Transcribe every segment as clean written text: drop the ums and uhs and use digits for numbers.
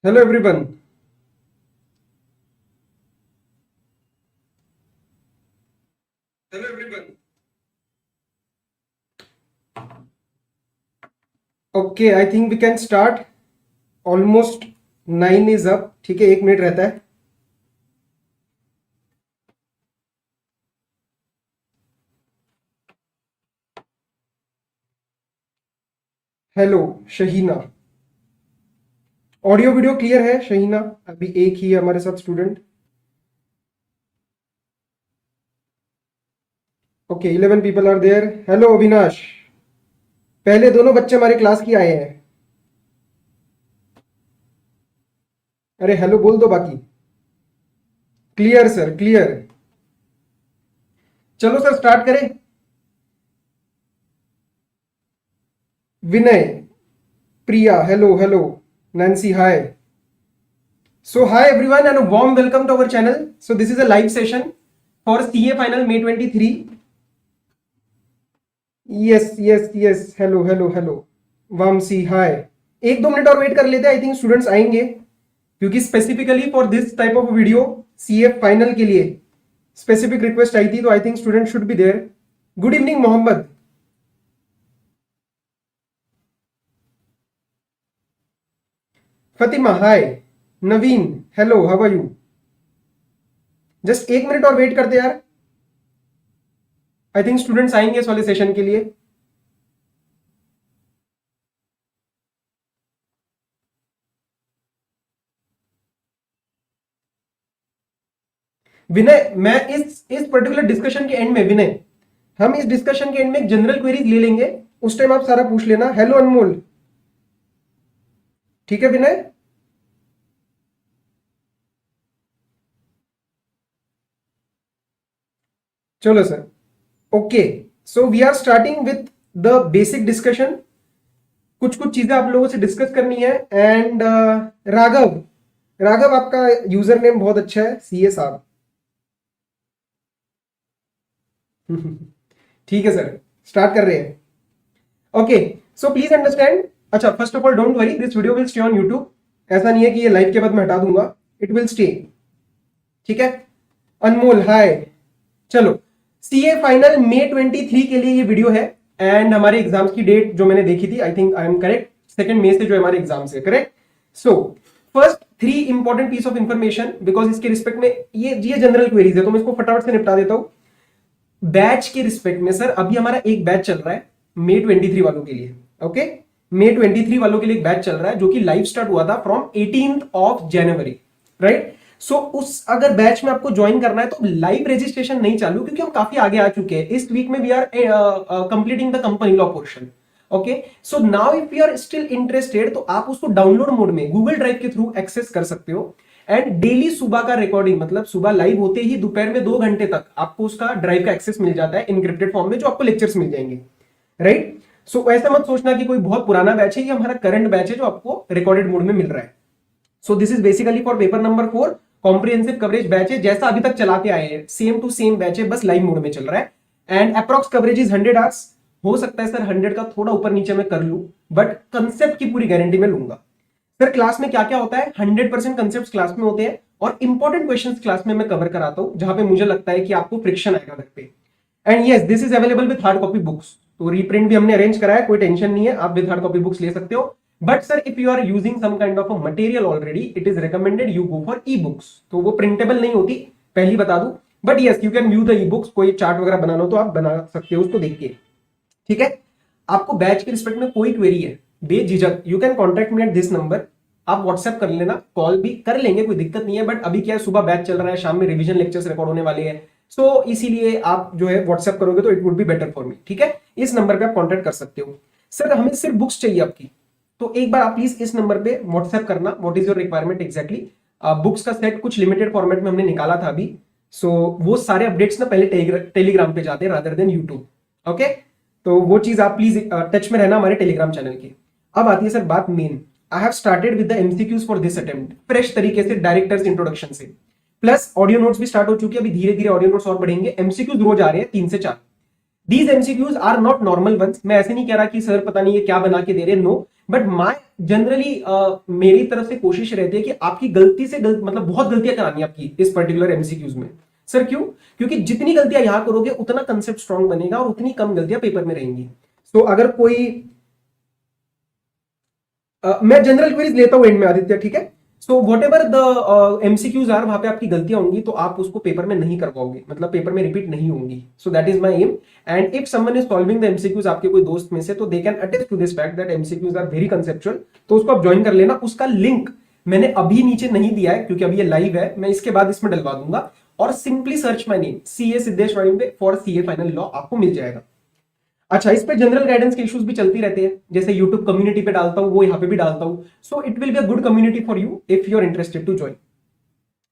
Hello everyone. Hello everyone. Okay, I think we can start. Almost 9 is up. ठीक है, 1 minute रहता है. Hello Shaheena. Audio video clear है शहीना? अभी एक ही है हमारे साथ student. Okay, 11 people are there. Hello Avinash. पहले दोनों बच्चे हमारे क्लास की आए हैं. अरे हेलो बोल दो बाकी. Clear sir, clear. चलो सर स्टार्ट करें. विनय, प्रिया, hello hello. Nancy, hi. So hi everyone and a warm welcome to our channel. So this is a live session for CA final May 23. Yes. Hello hello hello. Vamsi, hi. 1-2 minute और wait कर लेते हैं. I think students आएंगे क्योंकि specifically for this type of video CA final के लिए specific request आई थी, तो I think student should be there. Good evening Mohammed. Fatima, hi. Naveen, hello, how are you? Just 1 minute और वेट करते यार. आई थिंक स्टूडेंट्स आएंगे इस वाले सेशन के लिए. विनय, मैं इस पर्टिकुलर डिस्कशन के एंड में, विनय, हम इस डिस्कशन के एंड में जनरल क्वेरीज ले लेंगे. उस टाइम आप सारा पूछ लेना. हेलो अनमोल. ठीक है विनय. चलो sir. Okay, so we are starting with the basic discussion. कुछ कुछ चीजें आप लोगों से डिस्कस करनी है. एंड राघव, राघव आपका यूजर नेम बहुत अच्छा है, सीए साहब. ठीक है सर, स्टार्ट कर रहे हैं. Okay, so please understand. अच्छा, first of all don't worry, this video will stay on YouTube. ऐसा नहीं है कि ये लाइव के बाद मैं हटा दूंगा. It will stay. ठीक है. अनमोल, हाय. चलो, सीए फाइनल मे 23 के लिए ये वीडियो है. एंड हमारे एग्जाम्स की डेट जो मैंने देखी थी, I think I am correct, 2 मई से जो हमारे एग्जाम्स है, correct. So first 3 important piece of information, because इसके रिस्पेक्ट में ये जनरल क्वेरीज है, तो मैं इसको फटाफट से निपटा देता हूं. बैच के रिस्पेक्ट में सर, अभी हमारा एक बैच चल रहा है मे 23 वालों के लिए. ओके, मे 23 वालों के लिए एक बैच चल रहा है जो कि लाइव स्टार्ट हुआ था from 18th of January, right. So उस अगर बैच में आपको ज्वाइन करना है तो लाइव रजिस्ट्रेशन नहीं चालू, क्योंकि हम काफी आगे आ चुके हैं. इस वीक में we are completing the company law portion. Okay, so now if you are still interested तो आप उसको डाउनलोड मोड में गूगल ड्राइव के थ्रू एक्सेस कर सकते हो. एंड डेली सुबह का रिकॉर्डिंग, मतलब सुबह लाइव होते ही दोपहर में 2 घंटे तक आपको उसका ड्राइव का एक्सेस मिल जाता है इनक्रिप्टेड फॉर्म में, जो आपको लेक्चर्स मिल जाएंगे, राइट. सो ऐसा मत सोचना कि कोई बहुत पुराना बैच है. ये हमारा करंट बैच है जो आपको रिकॉर्डेड मोड में मिल रहा है. So this is basically for paper number 4 comprehensive coverage batch है. जैसा अभी तक चलाते आए हैं सेम टू सेम बैच है, बस लाइव मोड में चल रहा है. And approx coverage is 100 hours. हो सकता है सर 100 का थोड़ा ऊपर नीचे मैं कर लूं, बट कंसेप्ट की पूरी गारंटी मैं लूंगा. सर क्लास में क्या क्या होता है? 100% कंसेप्ट क्लास में होते हैं और इंपॉर्टेंट क्वेश्चंस क्लास में मैं कवर कराता हूं, जहां पे मुझे लगता है कि आपको फ्रिक्शन आएगा घर पे. And yes, this is available with hard copy books. तो रीप्रिंट भी हमने अरेंज करा है, कोई टेंशन नहीं है, आप विद हार्ड कॉपी बुक्स ले सकते हो. But sir if you are using some kind of a material already, it is recommended you go for e books. तो वो प्रिंटेबल नहीं होती, पहली बता दूं. But yes, you can view the e books. कोई चार्ट वगैरह बनाना हो तो आप बना सकते हो उसको देख के. ठीक है. आपको बैच के रिस्पेक्ट में कोई क्वेरी है, बेझिझक you can contact me at this number. आप व्हाट्सएप कर लेना, कॉल भी कर लेंगे, कोई दिक्कत नहीं है. बट अभी क्या है, सुबह बैच चल रहा है, शाम में रिवीजन लेक्चर्स रिकॉर्ड होने वाले हैं. सो इसीलिए आप जो है व्हाट्सएप करोगे तो it would be better for me. ठीक है, इस नंबर पे आप कॉन्टेक्ट कर सकते हो. सर हमें सिर्फ बुक्स चाहिए आपकी, तो एक बार आप प्लीज इस नंबर पे व्हाट्सएप करना, what is your requirement exactly. Books का सेट कुछ लिमिटेड फॉर्मेट में हमने निकाला था अभी. सो वो सारे अपडेट्स ना पहले टेलीग्राम पे जाते हैं रादर देन यूट्यूब. ओके, तो वो चीज आप प्लीज टच में रहना हमारे टेलीग्राम चैनल के. अब आती है सर बात main. I have started with the MCQs for this attempt, fresh तरीके से डायरेक्टर्स इंट्रोडक्शन से. प्लस ऑडियो नोट्स भी स्टार्ट हो चुकी है. अभी धीरे धीरे ऑडियो नोट्स और बढ़ेंगे. एमसीक्यूज रोज आ रहे हैं 3 से 4. These MCQs are not normal ones. मैं ऐसे नहीं कह रहा कि सर पता नहीं ये क्या बना के दे रहे, नो, बट माय जनरली मेरी तरफ से कोशिश रहती है कि आपकी गलती से मतलब बहुत गलतियां करानी है आपकी इस पर्टिकुलर एमसीक्यूज में। सर क्यों? क्योंकि जितनी गलतियां यहां करोगे उतना कंसेप्ट स्ट्रांग बनेगा और उतनी कम गलतियां पेपर में रहेंगी। तो अगर कोई मैं जनरल क्वेरीज लेता हूं एंड में आदित्य, ठीक है। So whatever the MCQs are, वहां पे आपकी गलतियां होंगी तो आप उसको पेपर में नहीं करवाओगे, मतलब पेपर में रिपीट नहीं होंगी। So that is my aim. And if someone is solving the MCQs आपके कोई दोस्त में से, तो they can attest to this fact that MCQs are very conceptual, तो उसको आप ज्वाइन कर लेना। उसका लिंक मैंने अभी नीचे नहीं दिया है क्योंकि अभी ये लाइव है, मैं इसके बाद इसमें डलवा दूंगा। और simply search my name CA Siddhesh वाणिज्य फॉर सीए फाइनल लॉ, आपको मिल जाएगा। अच्छा, इस पे जनरल गाइडेंस के इश्यूज भी चलती रहते हैं, जैसे यूट्यूब कम्युनिटी पे डालता हूं, वो यहाँ पे भी डालता हूं। So it will be a good community for you if you are interested to join.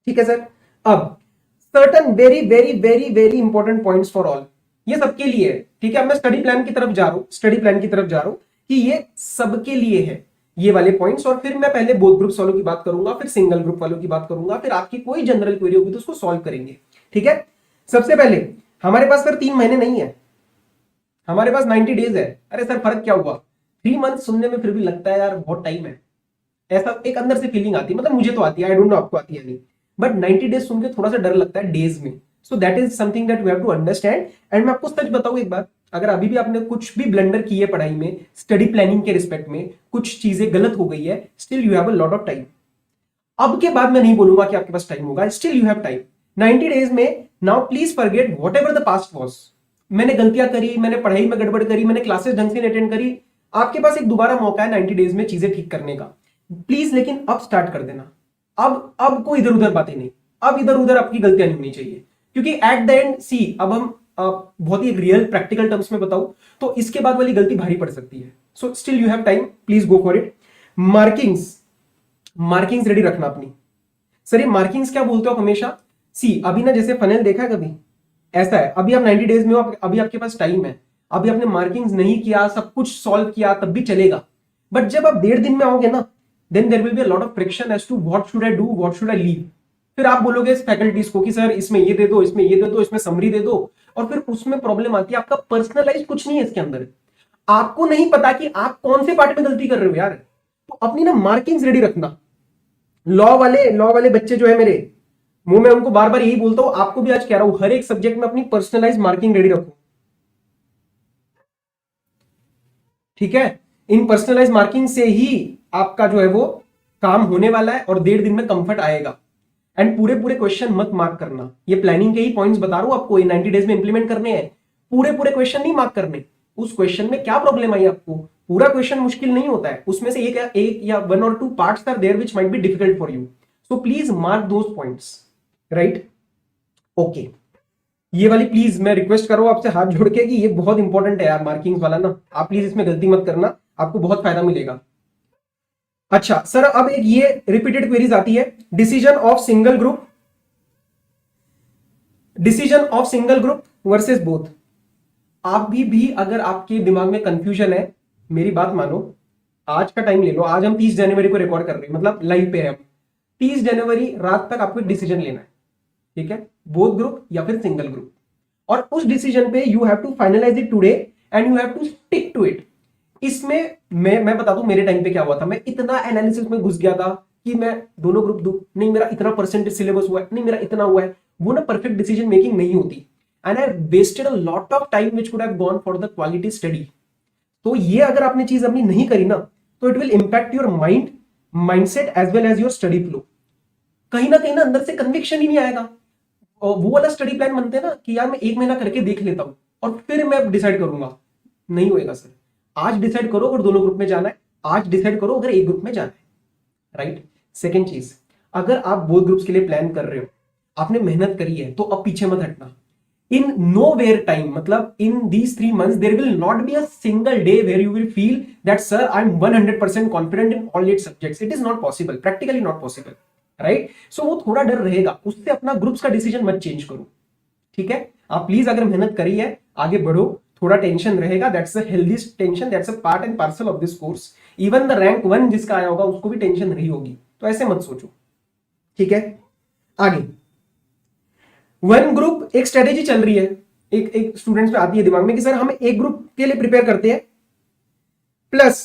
ठीक है सर। अब certain very very very very important points for all, ये सबके लिए है, ठीक है। अब मैं स्टडी प्लान की तरफ जा रहा हूं, स्टडी प्लान की तरफ जा रहा हूं कि ये सबके लिए है ये वाले पॉइंट्स। और फिर मैं पहले बोथ ग्रुप्स वालों की बात करूंगा, फिर सिंगल ग्रुप वालों की बात करूंगा, फिर आपकी कोई जनरल क्वेरी होगी तो उसको सॉल्व करेंगे। ठीक है। सबसे पहले हमारे पास सर 3 महीने नहीं है, हमारे पास 90 डेज है। अरे सर फर्क क्या हुआ? 3 मंथ सुनने में फिर भी लगता है यार बहुत टाइम है, ऐसा एक अंदर से फीलिंग आती है, मतलब मुझे तो आती है, आई डोंट नो आपको आती है नहीं, बट 90 डेज सुन के थोड़ा सा डर लगता है डेज में। So that is something that we have to understand. And मैं आपको सच बताऊं एक बार, अगर अभी भी आपने कुछ भी ब्लंडर की है पढ़ाई में, स्टडी प्लानिंग के रिस्पेक्ट में कुछ चीजें गलत हो गई है, still you have a lot of time. अब के बाद मैं नहीं बोलूंगा कि आपके पास टाइम होगा, still you have time 90 days में। Now please forget whatever the past was. मैंने गलतियां करी, मैंने पढ़ाई में गड़बड़ करी, मैंने क्लासेस ढंग से नहीं अटेंड करी, आपके पास एक दोबारा मौका है 90 डेज में चीजें ठीक करने का। प्लीज लेकिन अब स्टार्ट कर देना। अब कोई इधर उधर बातें नहीं, अब इधर उधर आपकी गलतियां नहीं होनी चाहिए, क्योंकि एट द एंड सी, अब हम बहुत ही रियल प्रैक्टिकल टर्म्स में बताऊं तो इसके बाद वाली गलती भारी पड़ सकती है। So still you have time, please go for it. Markings, markings ready रखना अपनी। सर ये मार्किंग्स क्या बोलते हो आप हमेशा? सी अभी ना, जैसे फनल देखा है कभी, ऐसा है, अभी आप 90 डेज में हो, अभी आपके पास टाइम है, अभी आपने मार्किंग्स नहीं किया, सब कुछ सॉल्व किया तब भी चलेगा। बट जब आप 1.5 दिन में आओगे ना, then there will be a lot of friction as to what should I do, what should I leave. फिर आप बोलोगे फैकल्टीज को कि सर इसमें ये दे दो, इसमें ये दे दो, इसमें समरी दे दो, और फिर उसमें प्रॉब्लम आती है, आपका पर्सनलाइज कुछ नहीं है इसके अंदर, आपको नहीं पता कि आप कौन से पार्ट में गलती कर रहे हो यार। तो अपनी ना मार्किंग्स रेडी रखना। लॉ वाले बच्चे जो है मेरे, वो मैं उनको बार बार यही बोलता हूं, आपको भी आज कह रहा हूं, हर एक सब्जेक्ट में अपनी पर्सनलाइज मार्किंग रेडी रखो। ठीक है। इन पर्सनलाइज मार्किंग से ही आपका जो है वो काम होने वाला है और 1.5 दिन में कंफर्ट आएगा। एंड पूरे पूरे क्वेश्चन मत मार्क करना, ये प्लानिंग के ही पॉइंट्स बता रहा हूं आपको, ये 90 डेज में इंप्लीमेंट करने हैं। पूरे पूरे क्वेश्चन नहीं मार्क करने, उस क्वेश्चन में क्या प्रॉब्लम आई आपको, पूरा क्वेश्चन मुश्किल नहीं होता है, उसमें से एक या 1 और 2 parts are there which might be difficult for you. So please mark those points, right? Okay, ये वाली प्लीज मैं रिक्वेस्ट कर रहा हूं आपसे हाथ जोड़ के कि ये बहुत इंपॉर्टेंट है यार, मार्किंग्स वाला ना, आप प्लीज इसमें गलती मत करना, आपको बहुत फायदा मिलेगा। अच्छा सर, अब एक ये रिपीटेड क्वेरीज आती है, decision of single group, decision of single group versus both. आप भी अगर आपके दिमाग में कंफ्यूजन है, मेरी बात मानो, आज का टाइम ले लो, आज हम 30 जनवरी को रिकॉर्ड कर रहे हैं, मतलब लाइव पे है हम, 30 जनवरी रात तक आपको एक डिसीजन लेना है, ठीक है, बोथ ग्रुप या फिर सिंगल ग्रुप। और उस डिसीजन पे you have to finalize it today and you have to stick to it. इसमें मैं बता दूं मेरे टाइम पे क्या हुआ था, मैं इतना एनालिसिस में घुस गया था कि मैं दोनों ग्रुप दूं, नहीं मेरा इतना परसेंटेज सिलेबस हुआ है, नहीं मेरा इतना हुआ है, वो ना परफेक्ट डिसीजन मेकिंग नहीं होती। And I wasted a lot of time which could have gone for the quality study. तो ये अगर आपने चीज अपनी नहीं करी ना, तो it will impact your mindset as well as your study flow. कहीं ना अंदर से कन्विक्शन ही नहीं आएगा। और वो वाला स्टडी प्लान बनते हैं ना कि यार मैं 1 महीना करके देख लेता हूं और फिर मैं डिसाइड करूंगा, नहीं होएगा सर। आज डिसाइड करो अगर दोनों ग्रुप में जाना है, आज डिसाइड करो अगर एक ग्रुप में जाना है, राइट? सेकेंड चीज, अगर आप बोथ ग्रुप्स के लिए प्लान कर रहे हो, आपने मेहनत करी है, तो अब पीछे मत हटना। इन नो वेयर टाइम, मतलब in these 3 months there will not be a single day where you will feel that sir I am 100% confident in all 8 subjects. It is not possible, practically not possible, right? So वो थोड़ा डर रहेगा, उससे अपना groups का decision मत change करो, ठीक है? आप प्लीज अगर मेहनत करी है, आगे बढ़ो, थोड़ा टेंशन रहेगा, that's a healthy tension, that's a part and parcel of this course. Even the rank 1 जिसका आया होगा उसको भी टेंशन रही होगी, तो ऐसे मत सोचो, ठीक है? आगे वन ग्रुप एक स्ट्रेटेजी चल रही है, एक एक स्टूडेंट्स में आती है दिमाग में कि सर हम एक ग्रुप के लिए प्रिपेयर करते हैं प्लस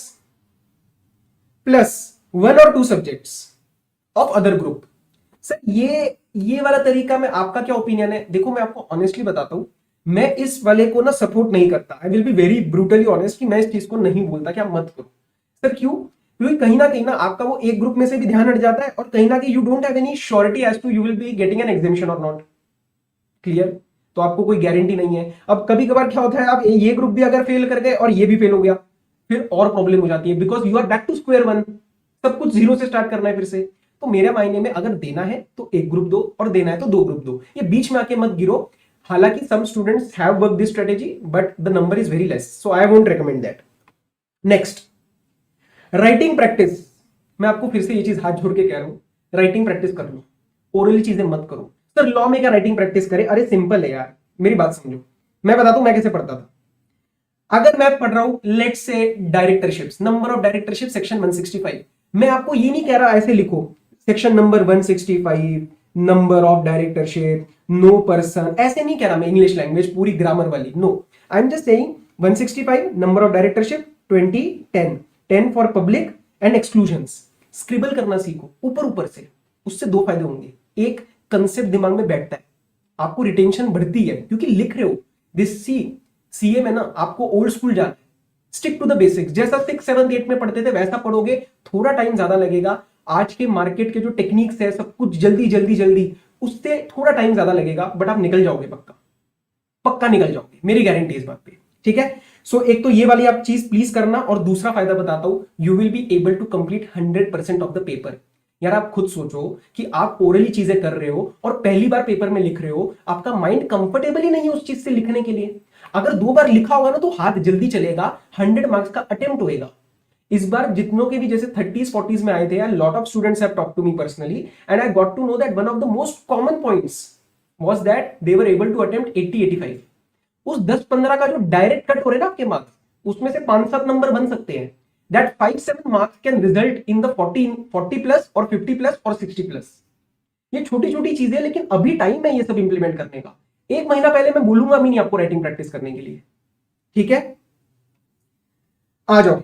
प्लस 1 और 2 subjects of other group. Sir ये वाला तरीका में आपका क्या ओपिनियन है? देखो मैं आपको ऑनेस्टली बताता हूं, मैं इस वाले को ना सपोर्ट नहीं करता। आई will be very brutally honest कि मैं इस चीज को नहीं बोलता कि आप मत करो। सर क्यों? क्योंकि कहीं ना आपका वो एक ग्रुप में से भी ध्यान हट जाता है और कहीं ना कहीं you don't have any surety as to you will be getting an examination और नॉट। क्लियर? तो आपको कोई गारंटी नहीं है। अब कभी कभार क्या होता है, आप ये ग्रुप भी अगर फेल कर गए और ये भी फेल हो गया, फिर और प्रॉब्लम हो जाती है, because you are back to square one, सब कुछ जीरो से स्टार्ट करना है फिर से। तो मेरे मायने में अगर देना है तो एक ग्रुप दो और देना है तो 2 ग्रुप दो, ये बीच में आके मत गिरो। हालांकि some students have work this strategy but the number is very less, so I won't recommend that. Next, writing practice. मैं आपको फिर से ये चीज हाथ जोड़ के कह रहा हूं, राइटिंग प्रैक्टिस कर लो, ओरली चीजें मत करो। सर लॉ में क्या राइटिंग प्रैक्टिस करे? अरे सिंपल है यार, मेरी बात समझो। मैं बताता हूं मैं कैसे पढ़ता था। अगर मैं पढ़ रहा हूं let's say directorships, number of directorship section 165, मैं आपको ये नहीं कह रहा ऐसे लिखो section number 165 number of directorship no person, ऐसे नहीं कह रहा मैं इंग्लिश लैंग्वेज पूरी ग्रामर वाली। No, I am just saying 165 number of directorship 20 10 10 for public and exclusions. Scribble करना सीखो ऊपर ऊपर से, उससे 2 फायदे होंगे। एक, कंसेप्ट दिमाग में बैठता है, आपको रिटेंशन बढ़ती है क्योंकि लिख रहे हो। दिस सीए में ना आपको ओल्ड स्कूल जाना है, स्टिक टू द बेसिक्स। जैसा 6 7 8 में पढ़ते थे वैसा पढ़ोगे, थोड़ा टाइम ज्यादा लगेगा। आज के मार्केट के जो टेक्निक्स है सब कुछ जल्दी जल्दी जल्दी, उससे थोड़ा टाइम ज्यादा लगेगा, बट आप निकल जाओगे, पक्का पक्का निकल जाओगे, मेरी गारंटी इस बात पे। ठीक है, सो एक तो ये वाली आप चीज प्लीज करना, और दूसरा फायदा बताता हूं, you will be able to complete 100% of the paper. यार आप खुद सोचो कि आप ओरली चीजें कर रहे हो और पहली बार पेपर में लिख रहे हो, आपका माइंड कंफर्टेबल ही नहीं है उस चीज से लिखने के लिए। अगर 2 बार लिखा होगा ना तो हाथ जल्दी चलेगा, 100 मार्क्स का अटेम्प्ट होएगा। इस बार जितनों के भी जैसे 30s 40s में आए थे यार, lot of students have talked to me personally and I got to know that one of the most common points was that they were able to attempt 80-85। उस 10-15 का जो डायरेक्ट कट हो रहे ना आपके मार्क्स, उसमें से 5-7 नंबर बन सकते हैं। That 5-7 marks can result in the 40 plus और 50 प्लस और 60 प्लस। ये छोटी छोटी चीजें, लेकिन अभी टाइम है ये सब इंप्लीमेंट करने का। 1 महीना पहले मैं बोलूंगा भी नहीं आपको राइटिंग प्रैक्टिस करने के लिए। ठीक है, आ जाओ।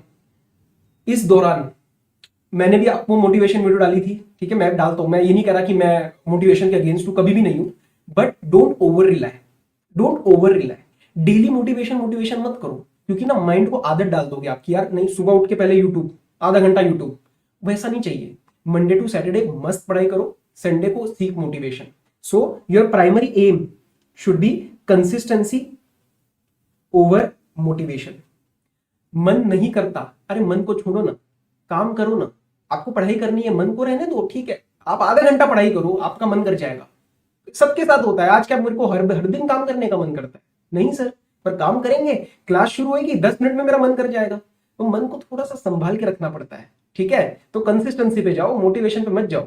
इस दौरान मैंने भी आपको मोटिवेशन वीडियो डाली थी, ठीक है, मैं डालता हूं, मैं ये नहीं कह रहा कि मैं मोटिवेशन के अगेंस्ट हूं, कभी भी नहीं हूं, but don't over rely, don't over rely. Daily motivation मत करो, क्योंकि ना माइंड को आदत डाल दोगे आपकी, यार नहीं सुबह उठ के पहले यूट्यूब, आधा घंटा यूट्यूब, वैसा नहीं चाहिए। मंडे टू सैटरडे मस्त पढ़ाई करो, संडे को सीख motivation. So your primary aim should be consistency over motivation. मन नहीं करता, अरे मन को छोड़ो ना, काम करो ना। आपको पढ़ाई करनी है, मन को रहने दो, ठीक है, आप आधा घंटा पढ़ाई करो, आपका मन कर जाएगा। सबके साथ होता है। आज क्या मेरे को हर दिन काम करने का मन करता है? नहीं सर, पर काम करेंगे, क्लास शुरू होगी, 10 मिनट में मेरा मन कर जाएगा। तो मन को थोड़ा सा संभाल के रखना पड़ता है, ठीक है। तो कंसिस्टेंसी पे जाओ, मोटिवेशन पे मत जाओ।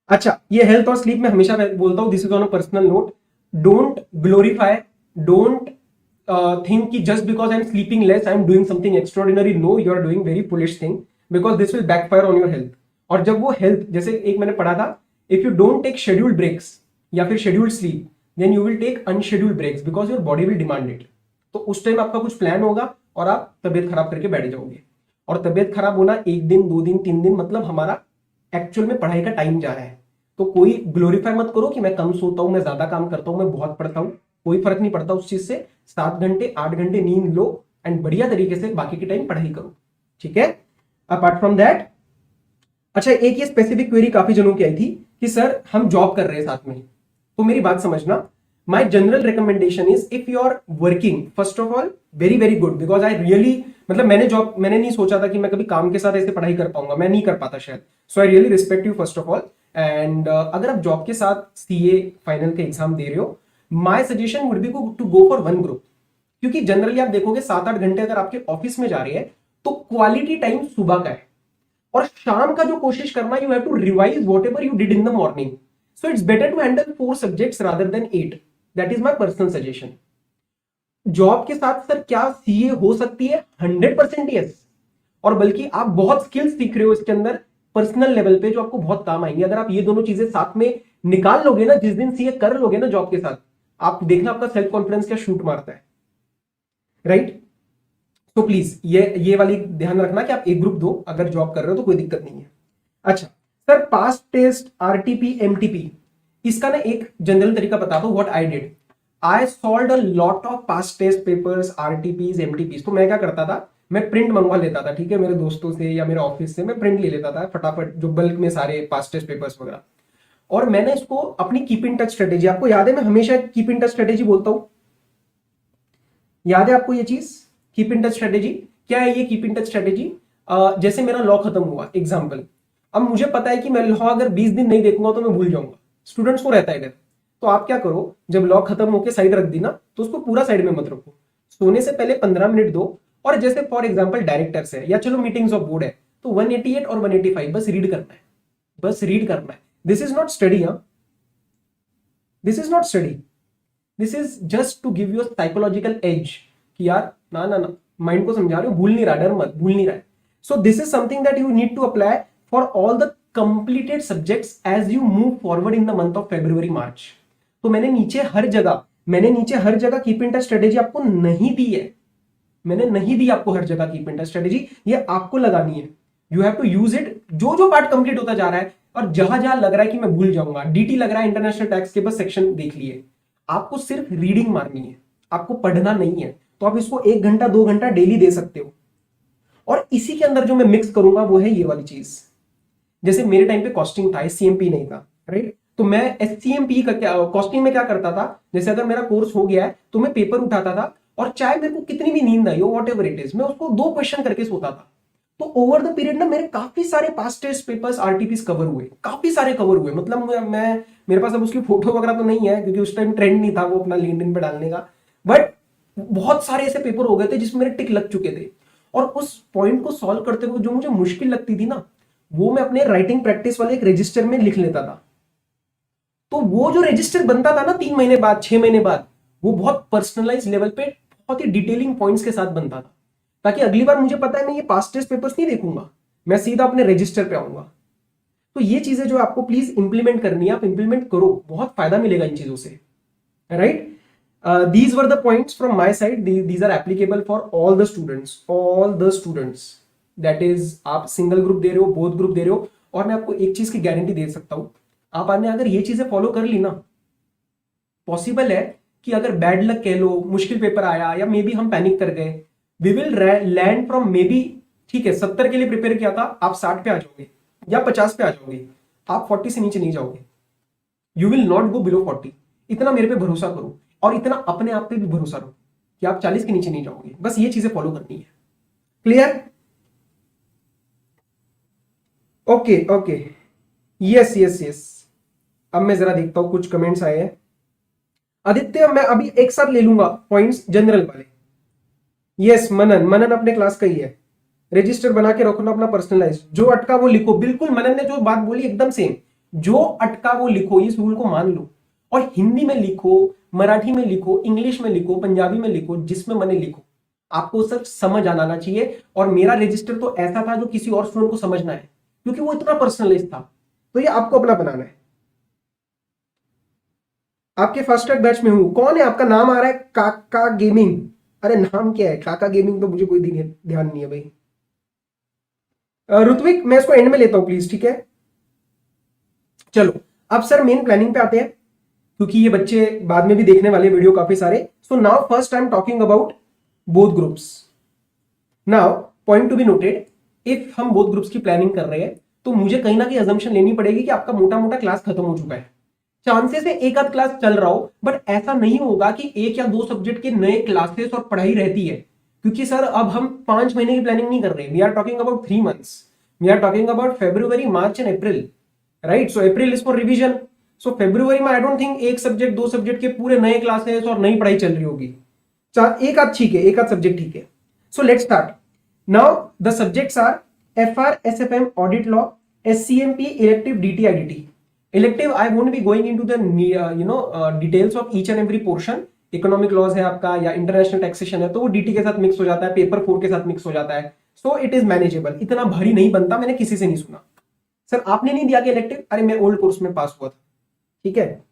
अच्छा, ये हेल्थ और स्लीप में हमेशा बोलता हूं, this is on a personal note, don't glorify, don't think कि just because I'm sleeping less I'm doing something extraordinary. No, you are doing very foolish thing because this will backfire on your health. और जब वो health, जैसे एक मैंने पढ़ा था, if you don't take scheduled breaks या फिर scheduled sleep, then you will take unscheduled breaks because your body will demand it. तो उस टाइम आपका कुछ प्लान होगा और आप तबियत खराब करके बैठ जाओगे। और तबियत खराब होना 1 दिन 2 दिन 3 दिन, मतलब हमारा एक्चुअल में पढ़ाई का टाइम जा रहा है। तो कोई ग्लोरीफाई मत करो कि मैं कम सोता हूं, मैं ज्यादा काम करता हूं, मैं बहुत पढ़ता हूं, कोई फर्क नहीं पड़ता उस चीज से। 7 घंटे 8 घंटे नींद लो एंड बढ़िया तरीके से बाकी के टाइम पढ़ाई करो, ठीक है। अपार्ट फ्रॉम दैट, अच्छा एक ये स्पेसिफिक क्वेरी काफी जनों की आई थी कि सर हम जॉब कर रहे हैं साथ में, तो मेरी बात समझना, my general recommendation is if you are working, first of all very very good, because I really, मतलब मैंने नहीं सोचा था कि मैं कभी काम के साथ ऐसे पढ़ाई कर पाऊंगा, मैं नहीं कर पाता शायद। So I really respect you first of all. And अगर आप जॉब के साथ सीए फाइनल के एग्जाम दे रहे हो, my suggestion would be to go for 1 group, क्योंकि जनरली आप देखोगे 7-8 घंटे अगर आपके ऑफिस में जा रहे हैं तो क्वालिटी टाइम सुबह का है, और शाम का जो कोशिश करना, you have to revise whatever you did in the morning. So it's better to handle 4 subjects rather than 8। That is my personal suggestion. Job के साथ सर क्या सीए हो सकती है? 100% यस, और बल्कि आप बहुत स्किल्स सीख रहे हो इसके अंदर पर्सनल लेवल पे जो आपको बहुत काम आएंगे। अगर आप ये दोनों चीजें साथ में निकाल लोगे ना, जिस दिन सीए कर लोगे ना जॉब के साथ, आप देखना आपका सेल्फ कॉन्फिडेंस क्या शूट मारता है, राइट। तो प्लीज ये वाली ध्यान रखना कि आप एक ग्रुप दो, अगर जॉब कर रहे हो तो कोई दिक्कत नहीं है। अच्छा sir, past test, RTP, MTP, इसका ना एक जनरल तरीका बता दो। What I did, I solved a lot of past test papers, RTPs, MTPs. तो मैं क्या करता था, मैं प्रिंट मंगवा लेता था, ठीक है, मेरे दोस्तों से या मेरे ऑफिस से मैं प्रिंट ले लेता था फटाफट, जो बल्क में सारे पास्ट टेस्ट पेपर्स वगैरह। और मैंने इसको अपनी कीप इन टच स्ट्रेटेजी, आपको याद है मैं हमेशा कीप इन टच स्ट्रेटेजी बोलता हूं, याद है आपको ये चीज, कीप इन टच स्ट्रेटेजी क्या है? ये कीप इन टच स्ट्रेटेजी, जैसे मेरा लॉ खत्म हुआ एग्जाम्पल, अब मुझे पता है कि मैं लॉ अगर 20 दिन नहीं देखूंगा तो मैं भूल जाऊंगा, स्टूडेंट्स को रहता है डर। तो आप क्या करो, जब लॉ खत्म होकर साइड रख दी ना, तो उसको पूरा साइड में मत रखो, सोने से पहले 15 मिनट दो। और जैसे फॉर एग्जाम्पल डायरेक्टर्स है या चलो मीटिंग्स ऑफ बोर्ड है, तो 188 और 185 बस रीड करना है, बस रीड करना है। दिस इज नॉट स्टडी, हाँ, this is not study, this is just to give you psychological edge कि यार ना ना ना, माइंड को समझा रहे हो, भूल नहीं रहा, डर मत, भूल नहीं रहा है। So this is something that you need to apply for all the completed subjects as you move forward in the month of February March. तो मैंने नीचे हर जगह कीप इन टच स्ट्रेटेजी आपको नहीं दी है, मैंने नहीं दी आपको हर जगह कीप इन टच स्ट्रेटेजी, ये आपको लगानी है। You have to use it, जो जो पार्ट कंप्लीट होता जा रहा है, और जहां जहां लग रहा है कि मैं भूल जाऊंगा, डीटी लग रहा है इंटरनेशनल टैक्स के, बस सेक्शन देख लिए। आपको सिर्फ रीडिंग मारनी है, आपको पढ़ना नहीं है। तो आप इसको 1 घंटा 2 घंटा डेली दे सकते हो। और इसी के अंदर जो मैं मिक्स करूंगा वो है ये वाली चीज। जैसे मेरे टाइम पे कॉस्टिंग था, एससीएमपी नहीं था, राइट। तो मैं एससीएमपी का क्या, कॉस्टिंग में क्या करता था, जैसे अगर मेरा कोर्स हो गया है तो मैं पेपर उठाता था, और चाहे मेरे को कितनी भी नींद आई हो, वॉट एवर इट इज, मैं उसको 2 क्वेश्चन करके सोता था। तो ओवर द पीरियड ना मेरे काफी सारे past test papers, RTPs cover हुए, काफी सारे कवर हुए। मतलब मैं मेरे पास अब उसकी फोटो वगैरह तो नहीं है, क्योंकि उस टाइम ट्रेंड नहीं था वो अपना लिंक्डइन पे डालने का, बट बहुत सारे ऐसे पेपर हो गए थे जिसमें मेरे टिक लग चुके थे। और उस पॉइंट को सॉल्व करते हुए जो मुझे मुश्किल लगती थी ना, वो मैं अपने राइटिंग प्रैक्टिस वाले एक रजिस्टर में लिख लेता था। तो वो जो रजिस्टर बनता था ना 3 महीने बाद, 6 महीने बाद, वो बहुत पर्सनलाइज लेवल पे बहुत ही डिटेलिंग पॉइंट्स के साथ बनता था, ताकि अगली बार मुझे पता है मैं ये पास्ट टेस्ट पेपर्स नहीं देखूंगा, मैं सीधा अपने रजिस्टर पे आऊंगा। तो ये चीजें जो आपको प्लीज इंप्लीमेंट करनी है, आप इंप्लीमेंट करो, बहुत फायदा मिलेगा इन चीजों से, right. These were the points from my side, these are applicable for all the students, that is आप सिंगल ग्रुप दे रहे हो, बोथ ग्रुप दे रहे हो। और मैं आपको एक चीज की गारंटी दे सकता हूं, आपने अगर ये चीजें फॉलो कर ली ना, पॉसिबल है कि अगर बैड लक कह लो, मुश्किल पेपर आया, या मे बी हम पैनिक कर गए, we will land from maybe, ठीक है 70 के लिए प्रिपेयर किया था, आप 60 पे आ जाओगे या 50 पे आ जाओगे, आप 40 से नीचे नहीं जाओगे। You will not go below 40, इतना मेरे पे भरोसा करो, और इतना अपने आप पे भी भरोसा रहो कि आप 40 के नीचे नहीं जाओगे। बस ये चीजें फॉलो करनी है, clear? Okay okay, yes yes yes. अब मैं जरा देखता हूं, कुछ कमेंट्स आए हैं। आदित्य, मैं अभी एक साथ ले लूंगा पॉइंट्स जनरल वाले। यस, मनन अपने क्लास का ही है। रजिस्टर बना के रखो ना अपना पर्सनलाइज, जो अटका वो लिखो, बिल्कुल मनन ने जो बात बोली एकदम सेम, जो अटका वो लिखो, इस रूल को मान लो। और हिंदी में लिखो, मराठी में लिखो, इंग्लिश में लिखो, पंजाबी में लिखो, जिसमें मने लिखो, आपको सब समझ आना चाहिए। और मेरा रजिस्टर तो ऐसा था जो किसी और स्टूडेंट को समझना है, क्योंकि वो इतना पर्सनलाइज था। तो ये आपको अपना बनाना है। आपके फर्स्ट ट्रैक बैच में हूं, कौन है? आपका नाम आ रहा है काका गेमिंग। अरे नाम क्या है काका गेमिंग, तो मुझे कोई ध्यान नहीं है भाई। ऋत्विक, मैं इसको एंड में लेता हूं प्लीज, ठीक है? चलो अब सर मेन प्लानिंग पे आते हैं, क्योंकि ये बच्चे बाद में भी देखने वाले वीडियो काफी सारे। So now first I am talking about both groups. Now point to be noted, if हम बोथ ग्रुप्स की प्लानिंग कर रहे हैं, तो मुझे कहीं ना कहीं अजम्पशन लेनी पड़ेगी कि आपका मोटा मोटा क्लास खत्म हो चुका है। चांसेस है एक आध क्लास चल रहा हो, बट ऐसा नहीं होगा कि 1 या 2 सब्जेक्ट के नए क्लासेस और पढ़ाई रहती है। क्योंकि सर अब हम 5 महीने की प्लानिंग नहीं कर रहे, we are talking about 3 months, we are talking about February, March and April, right. So April is for revision. So February में I don't think 1 subject 2 subject के पूरे नए क्लासेस और नई पढ़ाई चल रही होगी। एक आध ठीक है, एक आध सब्जेक्ट ठीक है। So let's start now. The subjects are FR, SFM, audit law, SCMP, elective, DT, IDT. Elective I won't be going into the details of each and every portion. Economic laws है आपका या international taxation है, तो वो DT के साथ mix हो जाता है, पेपर 4 के साथ मिक्स हो जाता है। सो इट इज मैनेजेबल, इतना भारी नहीं बनता। मैंने किसी से नहीं सुना सर आपने नहीं दिया कि इलेक्टिव, अरे मैं ओल्ड कोर्स में पास हुआ था, ठीक है।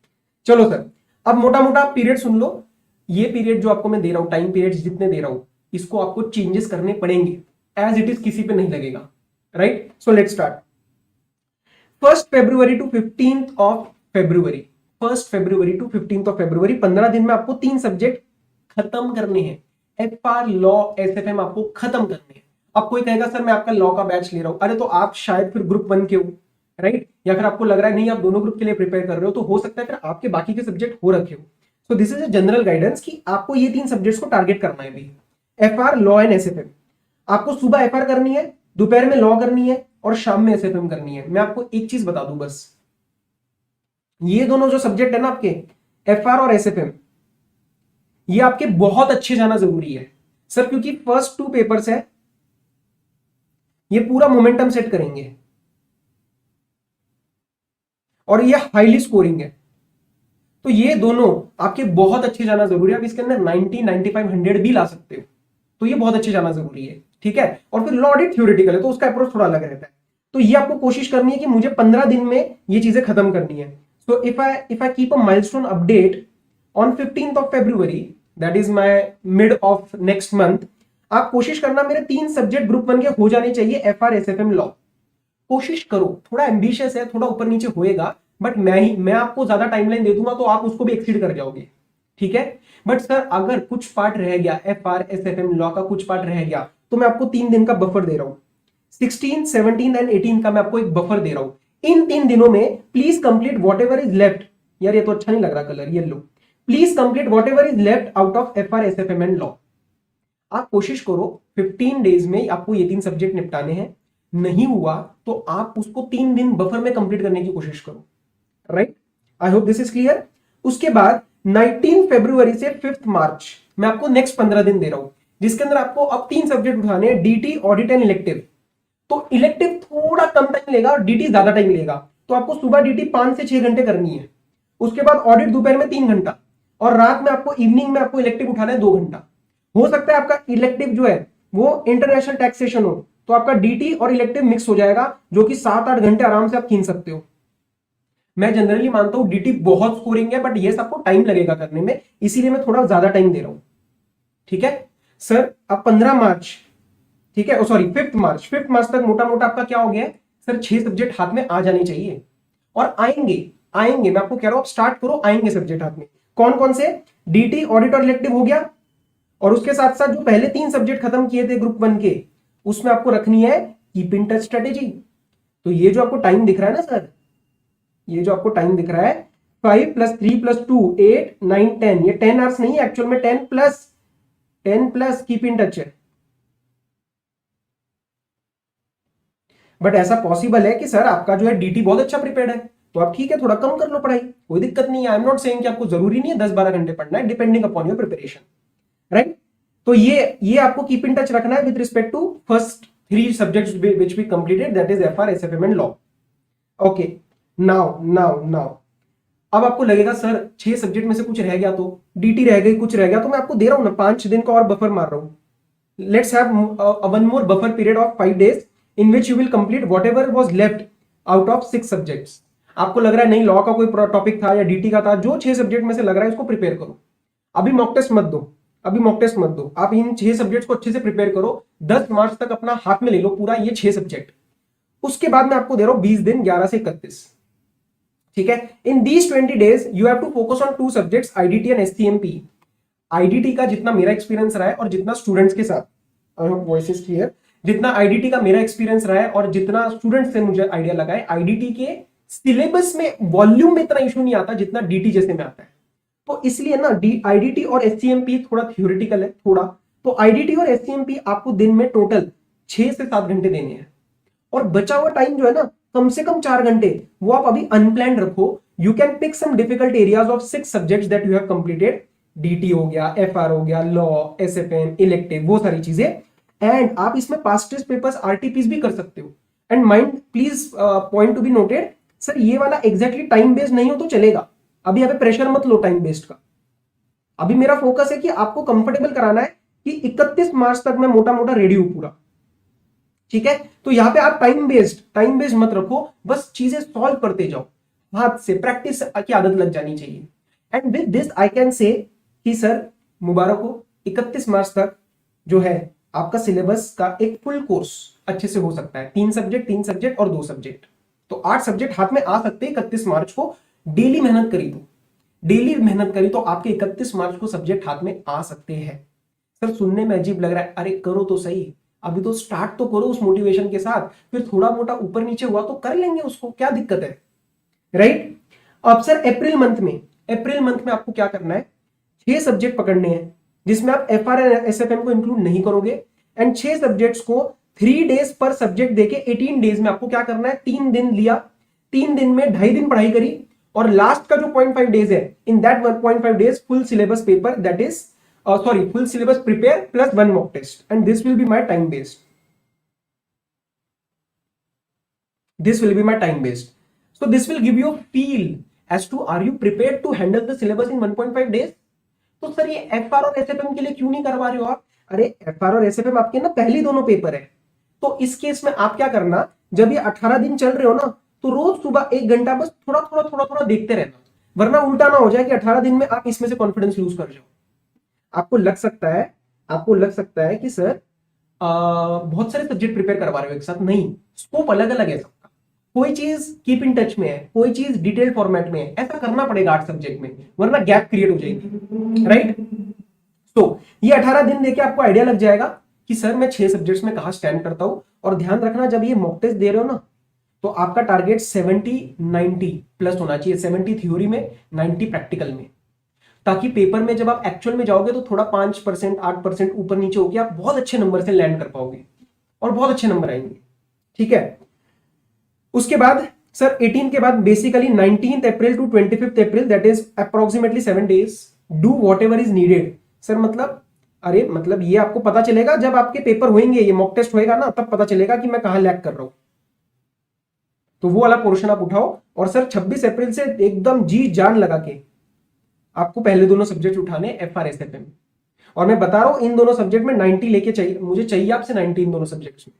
चलो सर, अब मोटा मोटा पीरियड सुन लो, ये पीरियड जो आपको मैं दे रहा हूं, टाइम पीरियड जितने दे रहा हूं, इसको आपको चेंजेस करने पड़ेंगे, एज इट इज किसी पे नहीं लगेगा, राइट? So let's start. 1 फरवरी टू 15 फरवरी टू 15 फरवरी, 15 दिन में आपको 3 सब्जेक्ट खत्म करने हैं। FR, लॉ, SFM आपको खत्म करने हैं। अब कोई कहेगा सर मैं आपका लॉ का बैच ले रहा हूं, अरे तो आप शायद फिर ग्रुप 1 के हो, राइट? या फिर आपको लग रहा है नहीं आप दोनों ग्रुप के लिए प्रिपेयर कर रहे हो, तो हो सकता है फिर आपके बाकी के सब्जेक्ट हो रखे हो। सो this is a general guidance कि आपको ये 3 सब्जेक्ट्स को टारगेट करना है भी, FR, लॉ एंड SFM। आपको सुबह FR करनी है, दोपहर में लॉ करनी है और शाम में SFM करनी है। मैं आपको एक चीज बता दूं बस, ये दोनों जो सब्जेक्ट है ना आपके, FR और SFM, ये आपके बहुत अच्छे जाना जरूरी है सर, क्योंकि फर्स्ट 2 पेपर्स है, ये पूरा मोमेंटम सेट करेंगे और ये हाईली स्कोरिंग है। तो ये दोनों आपके बहुत अच्छे जाना जरूरी है। आप इसके अंदर 90, 95, 100 भी ला सकते हो, तो ये बहुत अच्छे जाना जरूरी है, ठीक है? और फिर लॉ ऑडिट थ्योरेटिकल है, तो उसका अप्रोच थोड़ा अलग रहता है। तो ये आपको कोशिश करनी है कि मुझे 15 दिन में ये चीजें खत्म करनी है। So if I keep a milestone update on 15 February, that is my mid of next month, आप कोशिश करना मेरे 3 सब्जेक्ट ग्रुप 1 के हो जाने चाहिए, FR, SFM, लॉ। कोशिश करो, थोड़ा एम्बिशियस है, थोड़ा ऊपर नीचे होएगा, बट मैं आपको ज्यादा टाइमलाइन दे दूंगा तो आप उसको भी एक्सीड कर जाओगे, ठीक है? बट सर अगर कुछ पार्ट रह गया, FR, SFM, लॉ का कुछ पार्ट रह गया, तो मैं आपको 3 दिन का बफर दे रहा हूं। 16, 17 एंड 18 का मैं आपको एक बफर दे रहा हूं। इन 3 दिनों में please complete what ever is left. यार ये तो अच्छा नहीं लग रहा colour, yellow. Please complete what ever is left out of FR, SFM and law. आप कोशिश करो 15 डेज में आपको ये 3 सब्जेक्ट निपटाने हैं। नहीं हुआ तो आप उसको 3 दिन बफर में कंप्लीट करने की कोशिश करो, right? I hope this is clear. उसके बाद 19 फरवरी से 5 मार्च मैं आपको नेक्स्ट 15 दिन दे रहा हूं, जिसके अंदर आपको अब 3 सब्जेक्ट उठाने हैं, DT, ऑडिट एंड इलेक्टिव। तो इलेक्टिव थोड़ा कम टाइम लेगा और DT ज्यादा टाइम लेगा। तो आपको सुबह DT 5 से 6 घंटे करनी है, उसके बाद ऑडिट दोपहर में 3 घंटा, और रात में आपको इवनिंग में आपको इलेक्टिव उठाना है 2 घंटा। हो सकता है आपका इलेक्टिव जो है वो इंटरनेशनल टैक्सेशन हो, तो आपका DT और इलेक्टिव मिक्स हो जाएगा, जो कि 7-8 घंटे आराम से आप खींच सकते हो। मैं जनरली मानता हूं DT बहुत स्कोरिंग है, बट ये सबको टाइम लगेगा करने में, इसीलिए मैं थोड़ा ज्यादा टाइम दे रहा हूं, ठीक है सर? अब 15 मार्च, ठीक है, सॉरी 5 मार्च तक मोटा मोटा आपका क्या हो गया है सर? 6 सब्जेक्ट हाथ में आ जाने चाहिए, और आएंगे मैं आपको कह रहा हूं, स्टार्ट करो, आएंगे सब्जेक्ट हाथ में। कौन कौन से? DT, ऑडिट और इलेक्टिव हो गया, और उसके साथ साथ जो पहले 3 सब्जेक्ट खत्म किए थे ग्रुप 1 के, उसमें आपको रखनी है कीप इन टच स्ट्रेटेजी। तो ये जो आपको टाइम दिख रहा है ना सर, ये जो आपको टाइम दिख रहा है 5 + 3 + 2 8 9 10, ये 10 आवर्स नहीं है एक्चुअल में, 10 प्लस कीप इन टच है। बट ऐसा पॉसिबल है कि सर आपका जो है DT बहुत अच्छा प्रिपेयर्ड है, तो आप ठीक है थोड़ा कम कर लो पढ़ाई, कोई दिक्कत नहीं है। आई एम नॉट सेइंग कि आपको जरूरी नहीं है 10-12 घंटे पढ़ना है, depending upon your preparation, right? तो ये आपको कीप इन टच रखना है with respect to first 3 subjects which we completed, that is FR, SFM and law. Okay, now अब आपको लगेगा सर 6 सब्जेक्ट में से कुछ रह गया, तो DT रह गई, कुछ रह गया, तो मैं आपको दे रहा हूं ना 5 दिन का और बफर मार रहा हूं। Let's have one more buffer period of 5 days in which you will complete whatever was left out of 6 subjects। आपको लग रहा है नहीं लॉ का कोई टॉपिक था या DT का था, जो 6 सब्जेक्ट में से लग रहा है उसको प्रिपेयर करो। अभी मॉक टेस्ट मत दो, आप इन 6 सब्जेक्ट्स को अच्छे से प्रिपेयर करो। 10 मार्च तक अपना हाथ में ले लो पूरा ये 6 सब्जेक्ट। उसके बाद मैं आपको दे रहा हूं 20 दिन, 11 से 31, ठीक है? In these 20 days you have to focus on 2 subjects, IDT and SCMP। IDT का जितना मेरा एक्सपीरियंस रहा है और जितना स्टूडेंट्स के साथ, I hope voice is clear, जितना IDT का मेरा एक्सपीरियंस रहा है और जितना स्टूडेंट्स से मुझे आइडिया लगा है, IDT के सिलेबस में वॉल्यूम में इतना इशू नहीं आता जितना DT जैसे में आता है। तो इसलिए ना IDT और SCMP थोड़ा थ्योरेटिकल है थोड़ा, तो IDT और SCMP आपको दिन में टोटल 6 से 7 घंटे देने हैं, और बचा हुआ टाइम जो है ना कम से कम 4 घंटे वो आप अभी अनप्लान्ड रखो। You can pick some difficult areas of 6 subjects that you have completed, DT हो गया, FR हो गया, लॉ, SFM, इलेक्टिव, वो सारी चीजें, एंड आप इसमें पास्ट टेस्ट पेपर्स, RTPs भी कर सकते हो। And mind please point to be noted, sir ये वाला एग्जैक्टली टाइम बेस्ड नहीं हो तो चलेगा, अभी यहाँ पे प्रेशर मत लो टाइम बेस्ड का। अभी मेरा फोकस है कि आपको कंफर्टेबल कराना है कि 31 मार्च तक मैं मोटा मोटा रेडी हूं पूरा, ठीक है? तो यहां पे आप टाइम बेस्ड मत रखो, बस चीजें सॉल्व करते जाओ, हाथ से प्रैक्टिस की आदत लग जानी चाहिए। And with this I can say कि सर मुबारक हो, 31 मार्च तक जो है आपका सिलेबस का एक फुल कोर्स अच्छे से हो सकता है। 3 सब्जेक्ट और 2 सब्जेक्ट, तो 8 सब्जेक्ट हाथ में आ सकते हैं 31 मार्च को। डेली मेहनत करी तो, डेली मेहनत करी तो आपके 31 मार्च को सब्जेक्ट हाथ में आ सकते हैं। सर सुनने में अजीब लग रहा है, अरे करो तो सही, अभी तो स्टार्ट तो करो उस मोटिवेशन के साथ, फिर थोड़ा मोटा ऊपर नीचे हुआ तो कर लेंगे, उसको क्या दिक्कत है, राइट। अब सर अप्रैल मंथ में आपको क्या करना है, 6 सब्जेक्ट पकड़ने हैं जिसमें आप एफआर एंड एसएफएम को इंक्लूड नहीं करोगे, एंड 6 सब्जेक्ट्स को 3 डेज पर सब्जेक्ट देके 18 डेज में आपको क्या करना है, 3 दिन लिया, 3 दिन में 2.5 दिन पढ़ाई करी, और लास्ट का जो 0.5 डेज है, in that 1.5 days full syllabus paper, that is full syllabus prepare plus 1 mock test, and this will be my time based, so this will give you a feel as to are you prepared to handle the syllabus in 1.5 days। तो sir ये FR और SFM के लिए क्यों नहीं करवा रहे हो आप, अरे एफआर और एसएफएम आपके ना पहले दोनों पेपर है, तो इस केस में आप क्या करना, जब ये 18 दिन चल रहे हो ना, तो रोज सुबह 1 घंटा बस थोड़ा देखते रहना, वरना उल्टा ना हो जाए कि 18 दिन में आप इसमें से कॉन्फिडेंस लूज कर जाओ। आपको लग सकता है कि सर बहुत सारे सब्जेक्ट प्रिपेयर करवा रहे हो एक साथ, नहीं, स्कोप अलग अलग है सबका, कोई चीज कीप इन टच में है, कोई चीज डिटेल फॉर्मेट में है, ऐसा करना पड़ेगा 8 सब्जेक्ट में, वरना गैप क्रिएट हो जाएगी, राइट। तो ये 18 दिन देके आपको आइडिया लग जाएगा कि सर मैं 6 सब्जेक्ट्स में कहां स्टैंड करता हूं। और ध्यान रखना, जब ये मॉक टेस्ट दे रहे हो ना, तो आपका टारगेट 70-90 प्लस होना चाहिए, 70 थ्योरी में, 90 प्रैक्टिकल में, ताकि पेपर में जब आप एक्चुअल में जाओगे तो थोड़ा 5% 8% ऊपर नीचे होगी, आप बहुत अच्छे नंबर से लैंड कर पाओगे और बहुत अच्छे नंबर आएंगे, ठीक है। उसके बाद सर 18 के बाद basically 19th April to 25th April, that is approximately 7 days, do whatever is needed. Sir मतलब ये आपको पता चलेगा जब आपके पेपर होंगे, ये मॉक टेस्ट होएगा ना, तब पता चलेगा कि मैं कहां लैग कर रहा हूं, तो वो वाला पोर्शन आप उठाओ। और सर 26 अप्रैल से एकदम जी जान लगा के आपको पहले दोनों सब्जेक्ट उठाने, एफआर एसएफएम, और मैं बता रहा हूं इन दोनों सब्जेक्ट में 90 लेके चाहिए, मुझे चाहिए आपसे 90 इन दोनों सब्जेक्ट्स में,